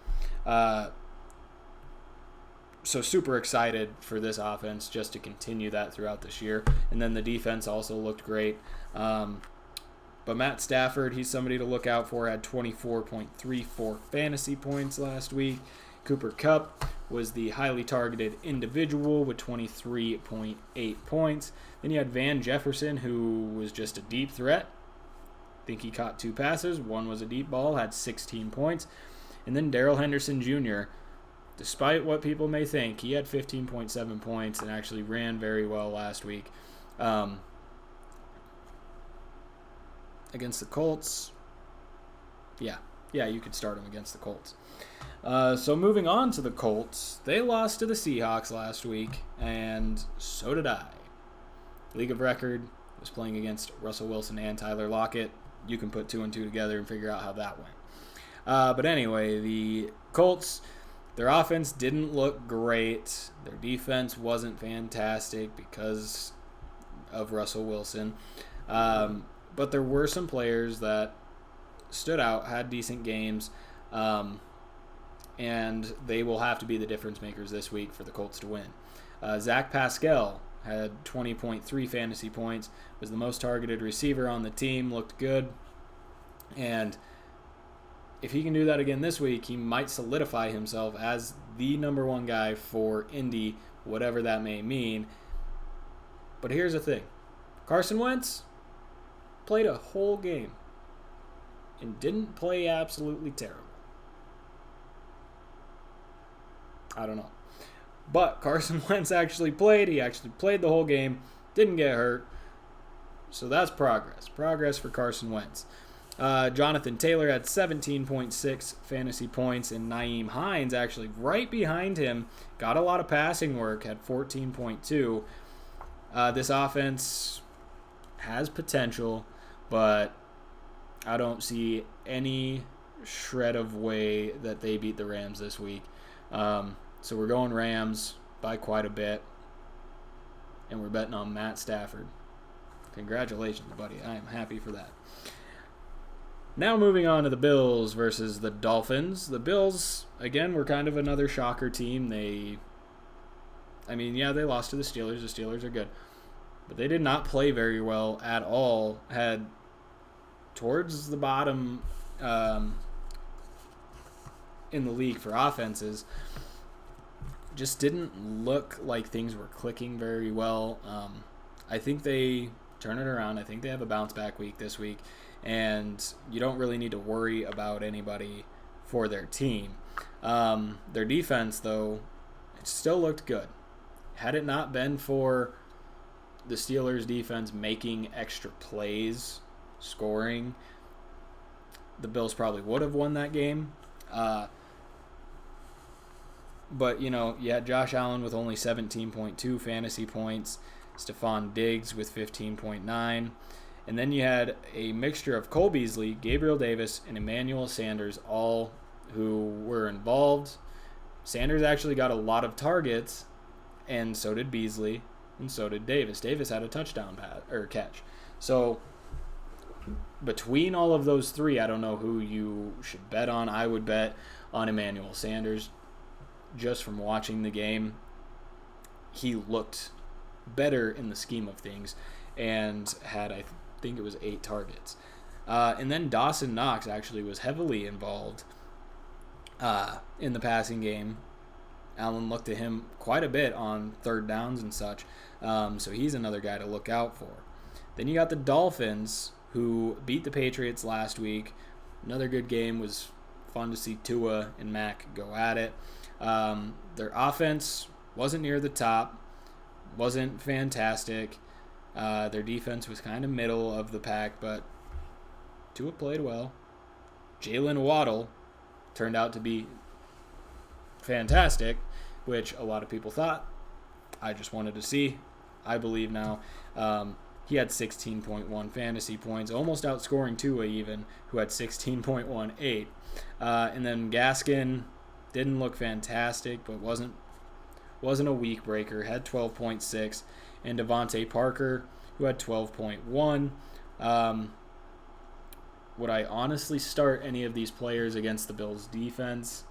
So super excited for this offense just to continue that throughout this year. And then the defense also looked great. But Matt Stafford, he's somebody to look out for, had 24.34 fantasy points last week. Cooper Kupp was the highly targeted individual with 23.8 points. Then you had Van Jefferson, who was just a deep threat. I think he caught 2 passes. One was a deep ball, had 16 points. And then Darrell Henderson Jr., despite what people may think, he had 15.7 points and actually ran very well last week. Against the Colts, yeah, you could start him against the Colts. So moving on to the Colts, they lost to the Seahawks last week, and so did I. League of Record was playing against Russell Wilson and Tyler Lockett. You can put 2 and 2 together and figure out how that went. But anyway, the Colts, their offense didn't look great. Their defense wasn't fantastic because of Russell Wilson. But there were some players that stood out, had decent games, and they will have to be the difference makers this week for the Colts to win. Zach Pascal had 20.3 fantasy points, was the most targeted receiver on the team, looked good, and if he can do that again this week, he might solidify himself as the number 1 guy for Indy, whatever that may mean. But here's the thing. Carson Wentz played a whole game and didn't play absolutely terrible. I don't know. But Carson Wentz actually played. He actually played the whole game, didn't get hurt. So that's progress. Progress for Carson Wentz. Jonathan Taylor had 17.6 fantasy points, and Nyheim Hines actually right behind him, got a lot of passing work, had 14.2. This offense has potential, but I don't see any shred of way that they beat the Rams this week. So we're going Rams by quite a bit, and we're betting on Matt Stafford. Congratulations, buddy. I am happy for that. Now moving on to the Bills versus the Dolphins. The Bills, again, were kind of another shocker team. They lost to the Steelers. The Steelers are good. But they did not play very well at all. Had towards the bottom in the league for offenses. Just didn't look like things were clicking very well. I think they turn it around. I think they have a bounce back week this week. And you don't really need to worry about anybody for their team. Their defense, though, it still looked good. Had it not been for the Steelers' defense making extra plays, scoring, the Bills probably would have won that game. But, you had Josh Allen with only 17.2 fantasy points, Stephon Diggs with 15.9. And then you had a mixture of Cole Beasley, Gabriel Davis, and Emmanuel Sanders, all who were involved. Sanders actually got a lot of targets, and so did Beasley, and so did Davis. Davis had a touchdown catch. So between all of those three, I don't know who you should bet on. I would bet on Emmanuel Sanders just from watching the game. he looked better in the scheme of things and had, I think it was 8 targets. And then Dawson Knox actually was heavily involved in the passing game. Allen looked at him quite a bit on third downs and such. So he's another guy to look out for. Then you got the Dolphins, who beat the Patriots last week. Another good game. Was fun to see Tua and Mac go at it. Their offense wasn't near the top, wasn't fantastic. Their defense was kind of middle of the pack, but Tua played well. Jalen Waddle turned out to be fantastic, which a lot of people thought. I just wanted to see. I believe now. He had 16.1 fantasy points, almost outscoring Tua even, who had 16.18. And then Gaskin didn't look fantastic, but wasn't a week breaker, had 12.6. And Devontae Parker, who had 12.1. Would I honestly start any of these players against the Bills' defense?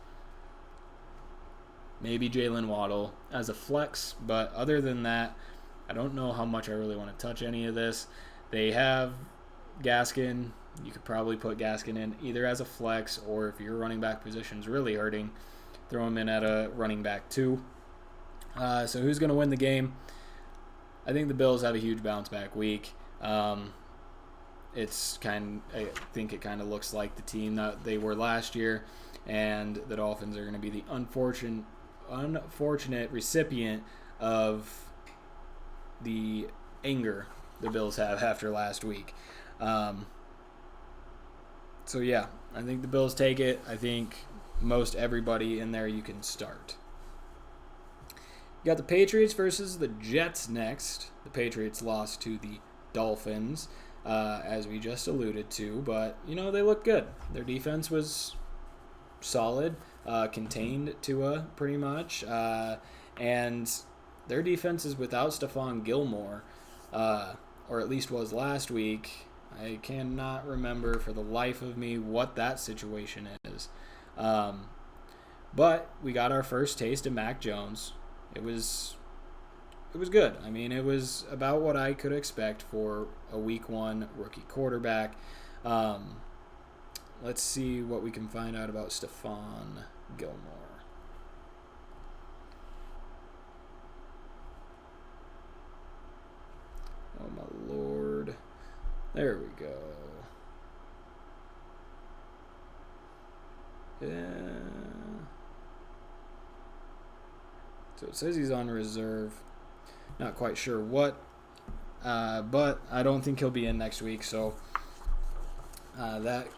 Maybe Jalen Waddle as a flex, but other than that, I don't know how much I really want to touch any of this. They have Gaskin. You could probably put Gaskin in either as a flex, or if your running back position's really hurting, throw him in at a running back 2. So who's going to win the game? I think the Bills have a huge bounce back week. I think it kind of looks like the team that they were last year, and the Dolphins are going to be the unfortunate recipient of the anger the Bills have after last week. So yeah, I think the Bills take it. I think most everybody in there you can start. You got the Patriots versus the Jets next. The Patriots lost to the Dolphins, as we just alluded to, but they look good. Their defense was solid, contained Tua pretty much, and their defense is without Stephon Gilmore, or at least was last week. I cannot remember for the life of me what that situation is. But we got our first taste of Mac Jones. It was good. I mean, it was about what I could expect for a week 1 rookie quarterback. Let's see what we can find out about Stephon Gilmore. Oh, my Lord. There we go. Yeah. So it says he's on reserve. Not quite sure what, but I don't think he'll be in next week, so that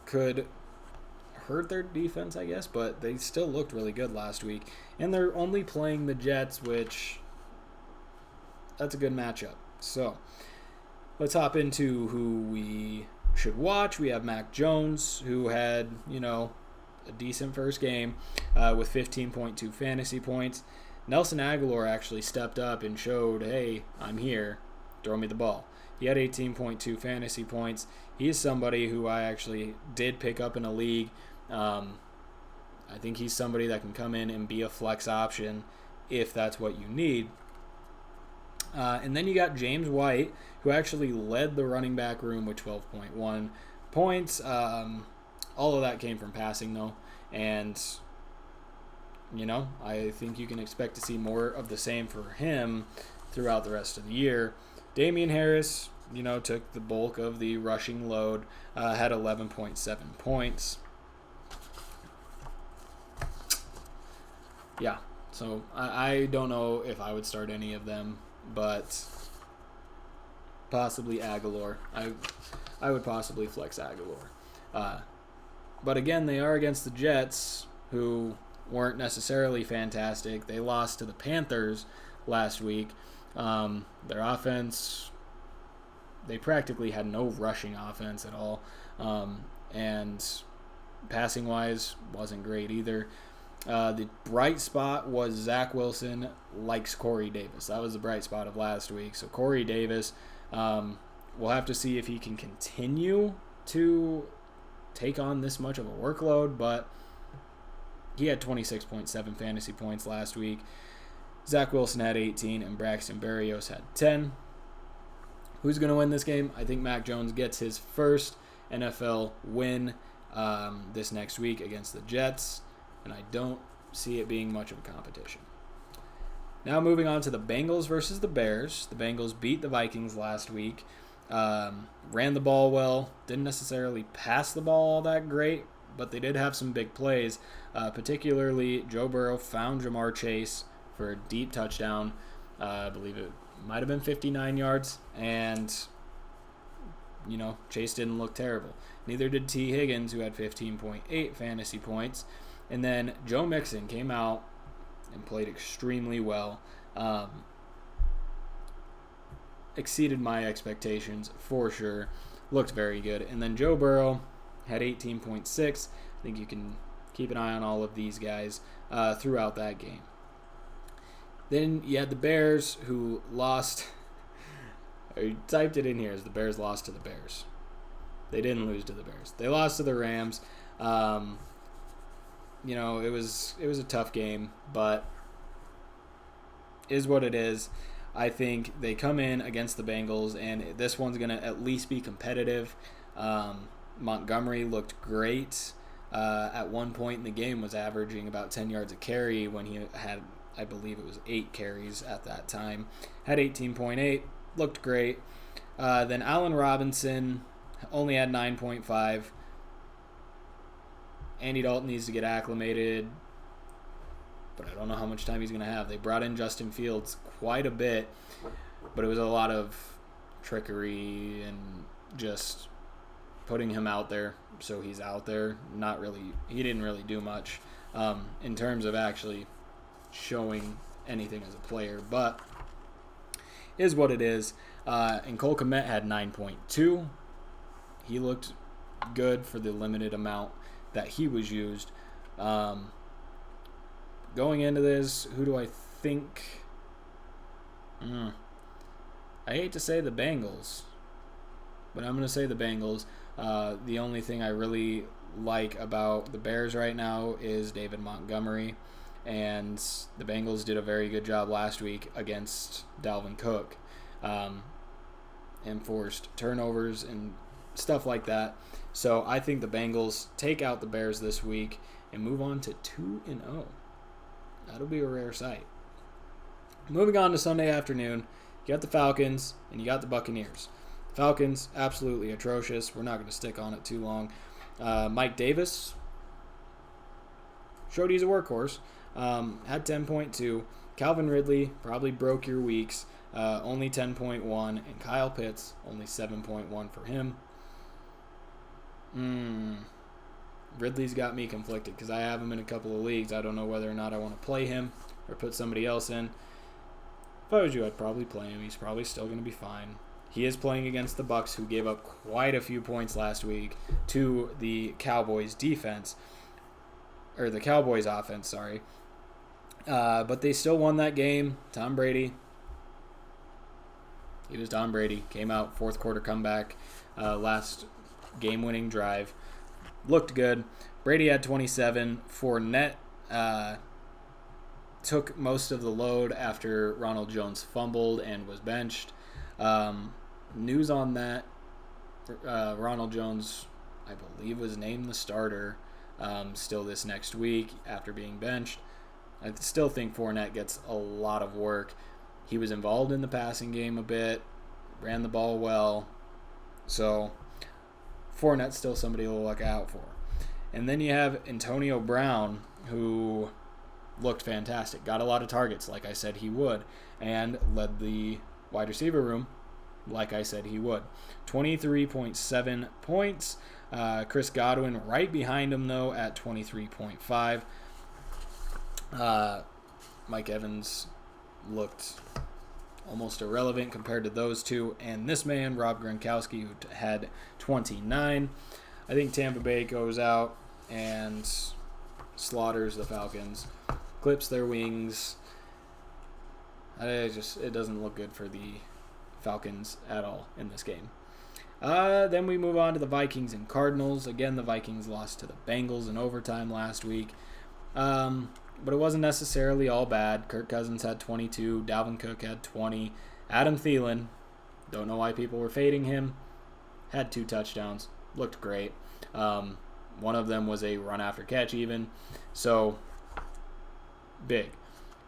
could hurt their defense, I guess, but they still looked really good last week. And they're only playing the Jets, which that's a good matchup. So let's hop into who we should watch. We have Mac Jones, who had, a decent first game with 15.2 fantasy points. Nelson Aguilar actually stepped up and showed, hey, I'm here. Throw me the ball. He had 18.2 fantasy points. He is somebody who I actually did pick up in a league. I think he's somebody that can come in and be a flex option if that's what you need. And then you got James White, who actually led the running back room with 12.1 points. All of that came from passing, though. And, I think you can expect to see more of the same for him throughout the rest of the year. Damian Harris, took the bulk of the rushing load, had 11.7 points. Yeah, so I don't know if I would start any of them, but possibly Aguilar. I would possibly flex Aguilar. But again, they are against the Jets, who weren't necessarily fantastic. They lost to the Panthers last week. Their offense, they practically had no rushing offense at all. And passing-wise, wasn't great either. The bright spot was Zach Wilson likes Corey Davis. That was the bright spot of last week. So Corey Davis, we'll have to see if he can continue to take on this much of a workload, but he had 26.7 fantasy points last week. Zach Wilson had 18, and Braxton Berrios had 10. Who's going to win this game? I think Mac Jones gets his first NFL win this next week against the Jets, and I don't see it being much of a competition. Now moving on to the Bengals versus the Bears. The Bengals beat the Vikings last week. Ran the ball well. Didn't necessarily pass the ball all that great, but they did have some big plays. Particularly, Joe Burrow found Jamar Chase for a deep touchdown. I believe it might have been 59 yards. And, Chase didn't look terrible. Neither did T. Higgins, who had 15.8 fantasy points. And then Joe Mixon came out and played extremely well. Exceeded my expectations for sure. Looked very good. And then Joe Burrow had 18.6. I think you can keep an eye on all of these guys throughout that game. Then you had the Bears, who lost. I typed it in here as the Bears lost to the Bears. They didn't lose to the Bears. They lost to the Rams. It was a tough game, but is what it is. I think they come in against the Bengals, and this one's going to at least be competitive. Montgomery looked great. At one point in the game was averaging about 10 yards a carry when he had, I believe it was 8 carries at that time. Had 18.8, looked great. Then Allen Robinson only had 9.5. Andy Dalton needs to get acclimated, but I don't know how much time he's going to have. They brought in Justin Fields quite a bit, but it was a lot of trickery and just putting him out there so he's out there. He didn't really do much in terms of actually showing anything as a player, but is what it is. And Cole Kmet had 9.2. He looked good for the limited amount that he was used. Going into this, who do I think? I hate to say the Bengals, but I'm going to say the Bengals. The only thing I really like about the Bears right now is David Montgomery, and the Bengals did a very good job last week against Dalvin Cook, and forced turnovers and stuff like that. So I think the Bengals take out the Bears this week and move on to 2-0. That'll be a rare sight. Moving on to Sunday afternoon, you got the Falcons and you got the Buccaneers. Falcons, absolutely atrocious. We're not going to stick on it too long. Mike Davis showed he's a workhorse. Had 10.2. Calvin Ridley probably broke your weeks. Only 10.1. And Kyle Pitts, only 7.1 for him. Ridley's got me conflicted because I have him in a couple of leagues. I don't know whether or not I want to play him or put somebody else in. If I was you, I'd probably play him. He's probably still going to be fine. He is playing against the Bucs, who gave up quite a few points last week to the Cowboys defense, or the Cowboys offense, sorry. But they still won that game. Tom Brady. He was Tom Brady. Came out, fourth quarter comeback, last game-winning drive. Looked good. Brady had 27. Fournette took most of the load after Ronald Jones fumbled and was benched. News on that, Ronald Jones, I believe, was named the starter still this next week after being benched. I still think Fournette gets a lot of work. He was involved in the passing game a bit, ran the ball well, so Fournette's still somebody to look out for. And then you have Antonio Brown, who looked fantastic, got a lot of targets like I said he would, and led the wide receiver room like I said he would. 23.7 points. Chris Godwin right behind him, though, at 23.5. Mike Evans looked almost irrelevant compared to those two. And this man, Rob Gronkowski, who had 29. I think Tampa Bay goes out and slaughters the Falcons, clips their wings. It doesn't look good for the Falcons at all in this game. Then we move on to the Vikings and Cardinals. Again, the Vikings lost to the Bengals in overtime last week. but it wasn't necessarily all bad. Kirk Cousins had 22. Dalvin Cook had 20. Adam Thielen, don't know why people were fading him, had 2 touchdowns. Looked great. One of them was a run after catch even. So, big.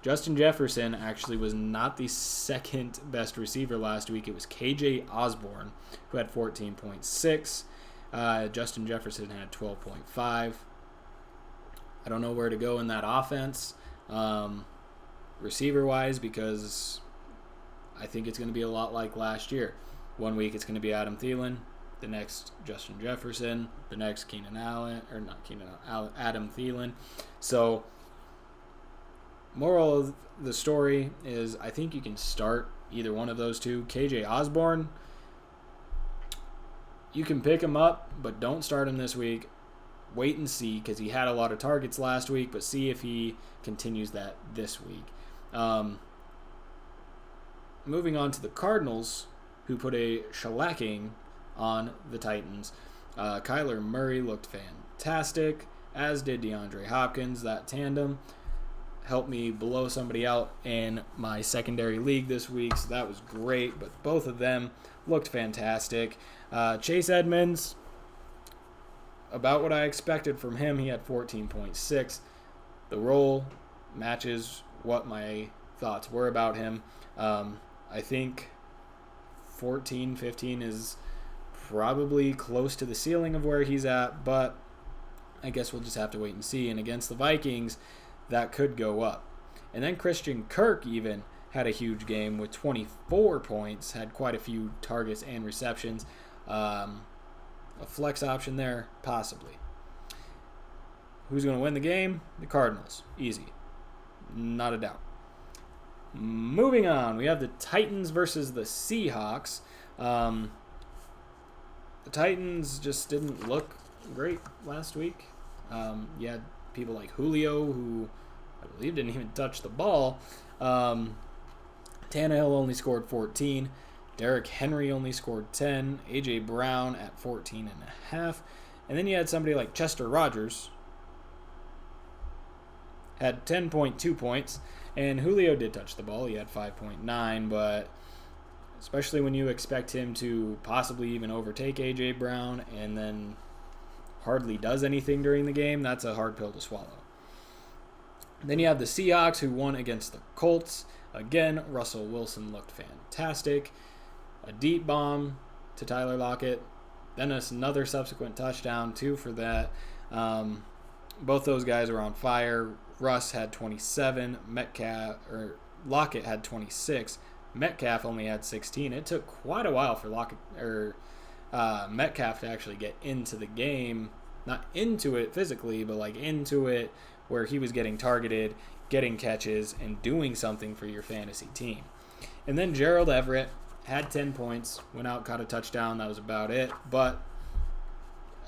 Justin Jefferson actually was not the second best receiver last week. It was KJ Osborne, who had 14.6. Justin Jefferson had 12.5. I don't know where to go in that offense, receiver-wise, because I think it's going to be a lot like last year. One week it's going to be Adam Thielen, the next Justin Jefferson, the next Adam Thielen. So, moral of the story is I think you can start either one of those two. KJ Osborne, you can pick him up, but don't start him this week. Wait and see, because he had a lot of targets last week, but see if he continues that this week. Moving on to the Cardinals, who put a shellacking on the Titans. Kyler Murray looked fantastic, as did DeAndre Hopkins. That tandem helped me blow somebody out in my secondary league this week, so that was great, but both of them looked fantastic. Chase Edmonds, about what I expected from him. He had 14.6. The role matches what my thoughts were about him. I think 14, 15 is probably close to the ceiling of where he's at, but I guess we'll just have to wait and see. And against the Vikings, that could go up. And then Christian Kirk even had a huge game with 24 points, had quite a few targets and receptions. A flex option there, possibly. Who's going to win the game? The Cardinals. Easy. Not a doubt. Moving on, we have the Titans versus the Seahawks. The Titans just didn't look great last week. You had people like Julio, who I believe didn't even touch the ball. Tannehill only scored 14. Derrick Henry only scored 10. A.J. Brown at 14.5. And then you had somebody like Chester Rodgers, had 10.2 points. And Julio did touch the ball. He had 5.9, but especially when you expect him to possibly even overtake A.J. Brown and then hardly does anything during the game, that's a hard pill to swallow. Then you have the Seahawks, who won against the Colts. Again, Russell Wilson looked fantastic. A deep bomb to Tyler Lockett. Then another subsequent touchdown, 2 for that. Both those guys were on fire. Russ had 27. Lockett had 26. Metcalf only had 16. It took quite a while for Metcalf to actually get into the game. Not into it physically, but like into it where he was getting targeted, getting catches, and doing something for your fantasy team. And then Gerald Everett had 10 points, went out, caught a touchdown. That was about it. But,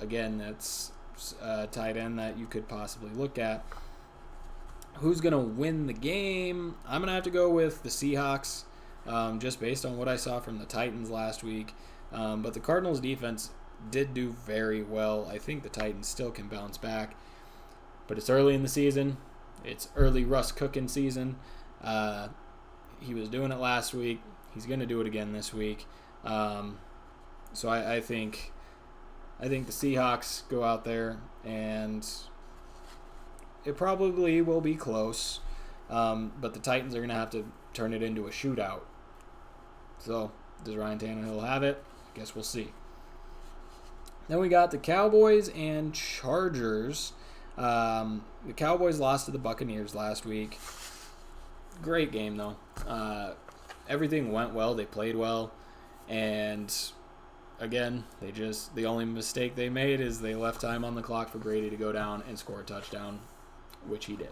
again, that's a tight end that you could possibly look at. Who's going to win the game? I'm going to have to go with the Seahawks, just based on what I saw from the Titans last week. But the Cardinals' defense did do very well. I think the Titans still can bounce back. But it's early in the season. It's early Russ cooking season. He was doing it last week. He's going to do it again this week. So I think the Seahawks go out there, and it probably will be close. But the Titans are going to have to turn it into a shootout. So does Ryan Tannehill have it? I guess we'll see. Then we got the Cowboys and Chargers. The Cowboys lost to the Buccaneers last week. Great game, though. Everything went well. They played well. And, again, the only mistake they made is they left time on the clock for Brady to go down and score a touchdown, which he did.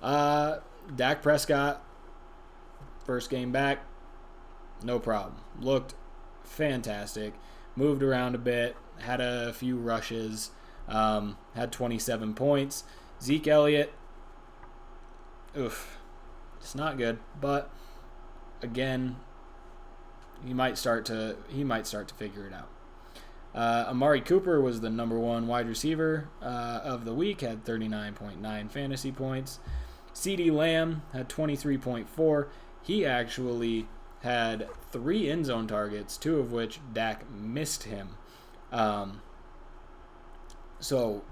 Dak Prescott, first game back, no problem. Looked fantastic. Moved around a bit. Had a few rushes. Had 27 points. Zeke Elliott, it's not good, but again, he might start to figure it out. Amari Cooper was the number one wide receiver of the week, had 39.9 fantasy points. CeeDee Lamb had 23.4. He actually had 3 end zone targets, 2 of which Dak missed him. So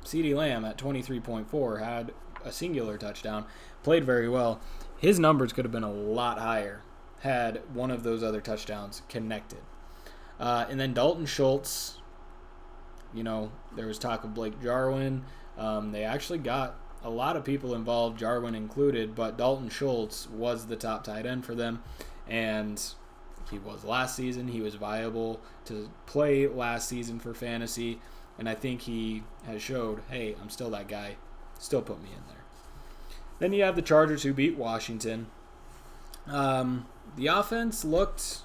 CeeDee Lamb at 23.4 had a singular touchdown, played very well. His numbers could have been a lot higher had one of those other touchdowns connected. And then Dalton Schultz, there was talk of Blake Jarwin. They actually got a lot of people involved, Jarwin included, but Dalton Schultz was the top tight end for them, and he was last season. He was viable to play last season for fantasy, and I think he has showed, hey, I'm still that guy. Still put me in there. Then you have the Chargers who beat Washington. The offense looked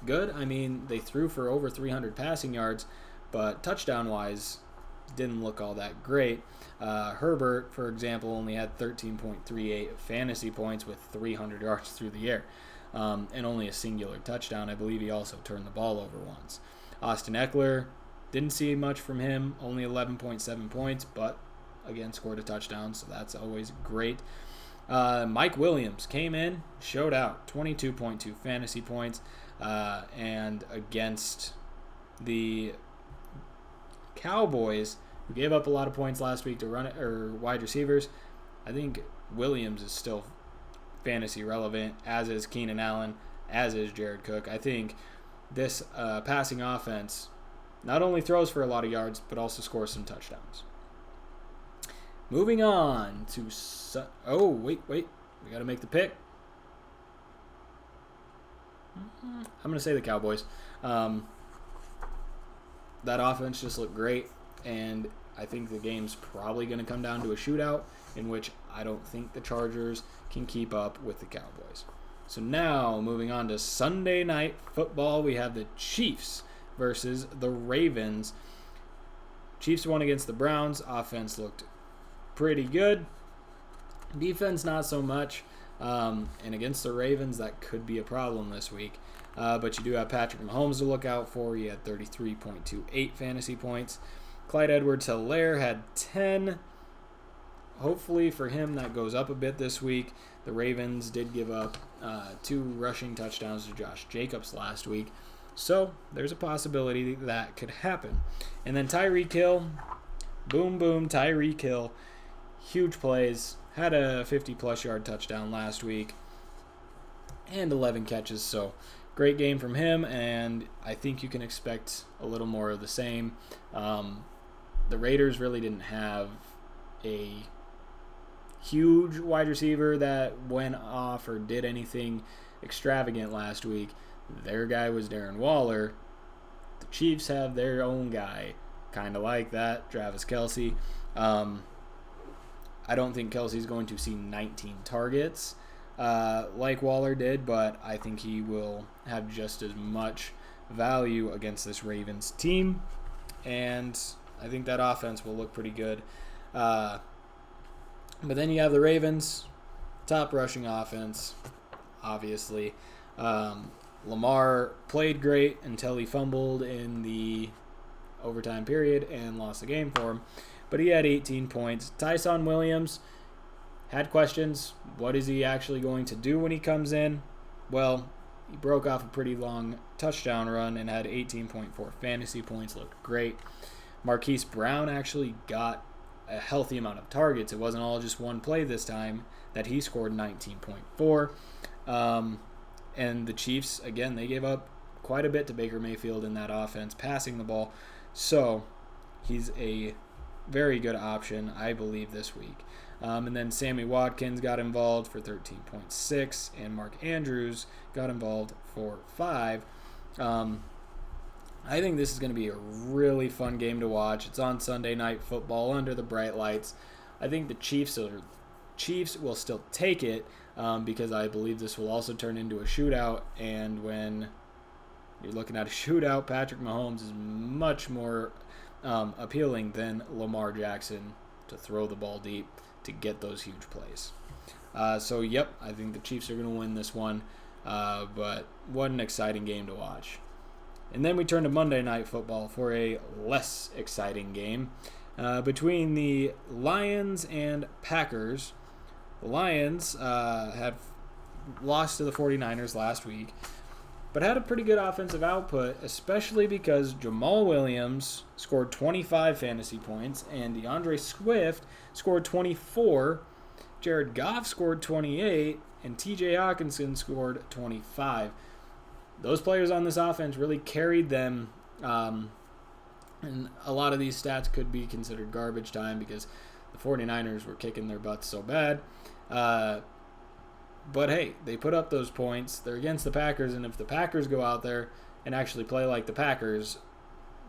good. I mean, they threw for over 300 passing yards, but touchdown-wise, didn't look all that great. Herbert, for example, only had 13.38 fantasy points with 300 yards through the air, and only a singular touchdown. I believe he also turned the ball over once. Austin Eckler, didn't see much from him, only 11.7 points, but again scored a touchdown, so that's always great. Mike Williams came in, showed out, 22.2 fantasy points, and against the Cowboys, who gave up a lot of points last week to wide receivers, I think Williams is still fantasy relevant, as is Keenan Allen, as is Jared Cook. I think this passing offense not only throws for a lot of yards, but also scores some touchdowns. Moving on to... wait. We got to make the pick. I'm going to say the Cowboys. That offense just looked great, and I think the game's probably going to come down to a shootout, in which I don't think the Chargers can keep up with the Cowboys. So now, moving on to Sunday Night Football, we have the Chiefs versus the Ravens. Chiefs won against the Browns. Offense looked pretty good. Defense, not so much. And against the Ravens, that could be a problem this week. But you do have Patrick Mahomes to look out for. He had 33.28 fantasy points. Clyde Edwards-Helaire had 10. Hopefully for him, that goes up a bit this week. The Ravens did give up 2 rushing touchdowns to Josh Jacobs last week. So there's a possibility that could happen. And then Tyreek Hill, boom, Tyreek Hill. Huge plays. Had a 50-plus yard touchdown last week. And 11 catches. So great game from him. And I think you can expect a little more of the same. The Raiders really didn't have a huge wide receiver that went off or did anything extravagant last week. Their guy was Darren Waller. The Chiefs have their own guy, kind of like that, Travis Kelce. I don't think Kelce's going to see 19 targets like Waller did, but I think he will have just as much value against this Ravens team, and I think that offense will look pretty good. But then you have the Ravens, top rushing offense, obviously. Lamar played great until he fumbled in the overtime period and lost the game for him. But he had 18 points. Tyson Williams had questions. What is he actually going to do when he comes in? Well, he broke off a pretty long touchdown run and had 18.4 fantasy points. Looked great. Marquise Brown actually got a healthy amount of targets. It wasn't all just one play this time that he scored 19.4. And the Chiefs, again, they gave up quite a bit to Baker Mayfield in that offense, passing the ball. So he's a very good option, I believe, this week. And then Sammy Watkins got involved for 13.6, and Mark Andrews got involved for 5. I think this is going to be a really fun game to watch. It's on Sunday Night Football under the bright lights. I think the Chiefs will still take it because I believe this will also turn into a shootout. And when you're looking at a shootout, Patrick Mahomes is much more appealing than Lamar Jackson to throw the ball deep to get those huge plays. So, yep, I think the Chiefs are going to win this one. But what an exciting game to watch. And then we turn to Monday Night Football for a less exciting game between the Lions and Packers. The Lions had lost to the 49ers last week, but had a pretty good offensive output, especially because Jamal Williams scored 25 fantasy points and DeAndre Swift scored 24. Jared Goff scored 28, and TJ Hawkinson scored 25. Those players on this offense really carried them, and a lot of these stats could be considered garbage time because the 49ers were kicking their butts so bad. But hey, they put up those points. They're against the Packers, and if the Packers go out there and actually play like the Packers,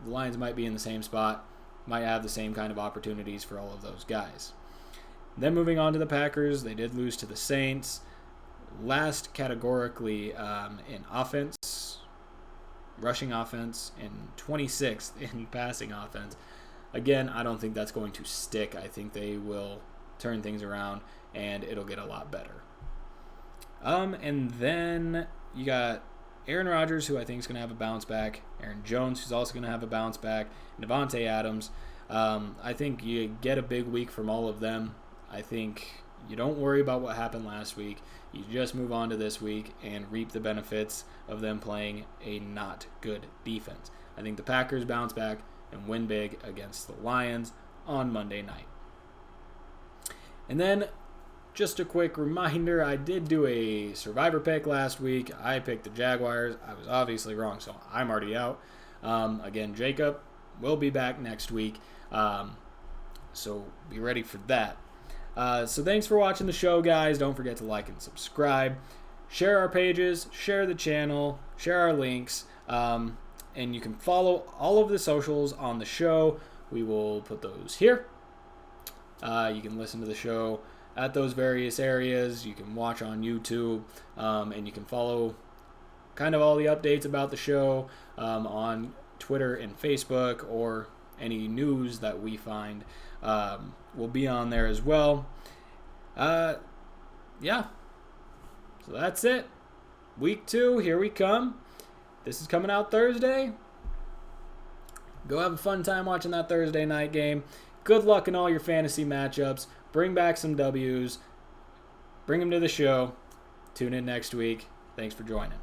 the Lions might be in the same spot, might have the same kind of opportunities for all of those guys. Then moving on to the Packers, they did lose to the Saints. Last categorically in offense, rushing offense, and 26th in passing offense. Again, I don't think that's going to stick. I think they will turn things around, and it'll get a lot better. And then you got Aaron Rodgers, who I think is going to have a bounce back. Aaron Jones, who's also going to have a bounce back. And Devontae Adams. I think you get a big week from all of them. I think you don't worry about what happened last week. You just move on to this week and reap the benefits of them playing a not good defense. I think the Packers bounce back and win big against the Lions on Monday night. And then, just a quick reminder, I did do a survivor pick last week. I picked the Jaguars. I was obviously wrong, so I'm already out. Again, Jacob will be back next week, so be ready for that. So thanks for watching the show, guys. Don't forget to like and subscribe. Share our pages, share the channel, share our links, and you can follow all of the socials on the show. We will put those here. You can listen to the show at those various areas. You can watch on YouTube, and you can follow kind of all the updates about the show on Twitter and Facebook, or any news that we find will be on there as well. Yeah. So that's it. Week 2, here we come. This is coming out Thursday. Go have a fun time watching that Thursday night game. Good luck in all your fantasy matchups. Bring back some W's. Bring them to the show. Tune in next week. Thanks for joining.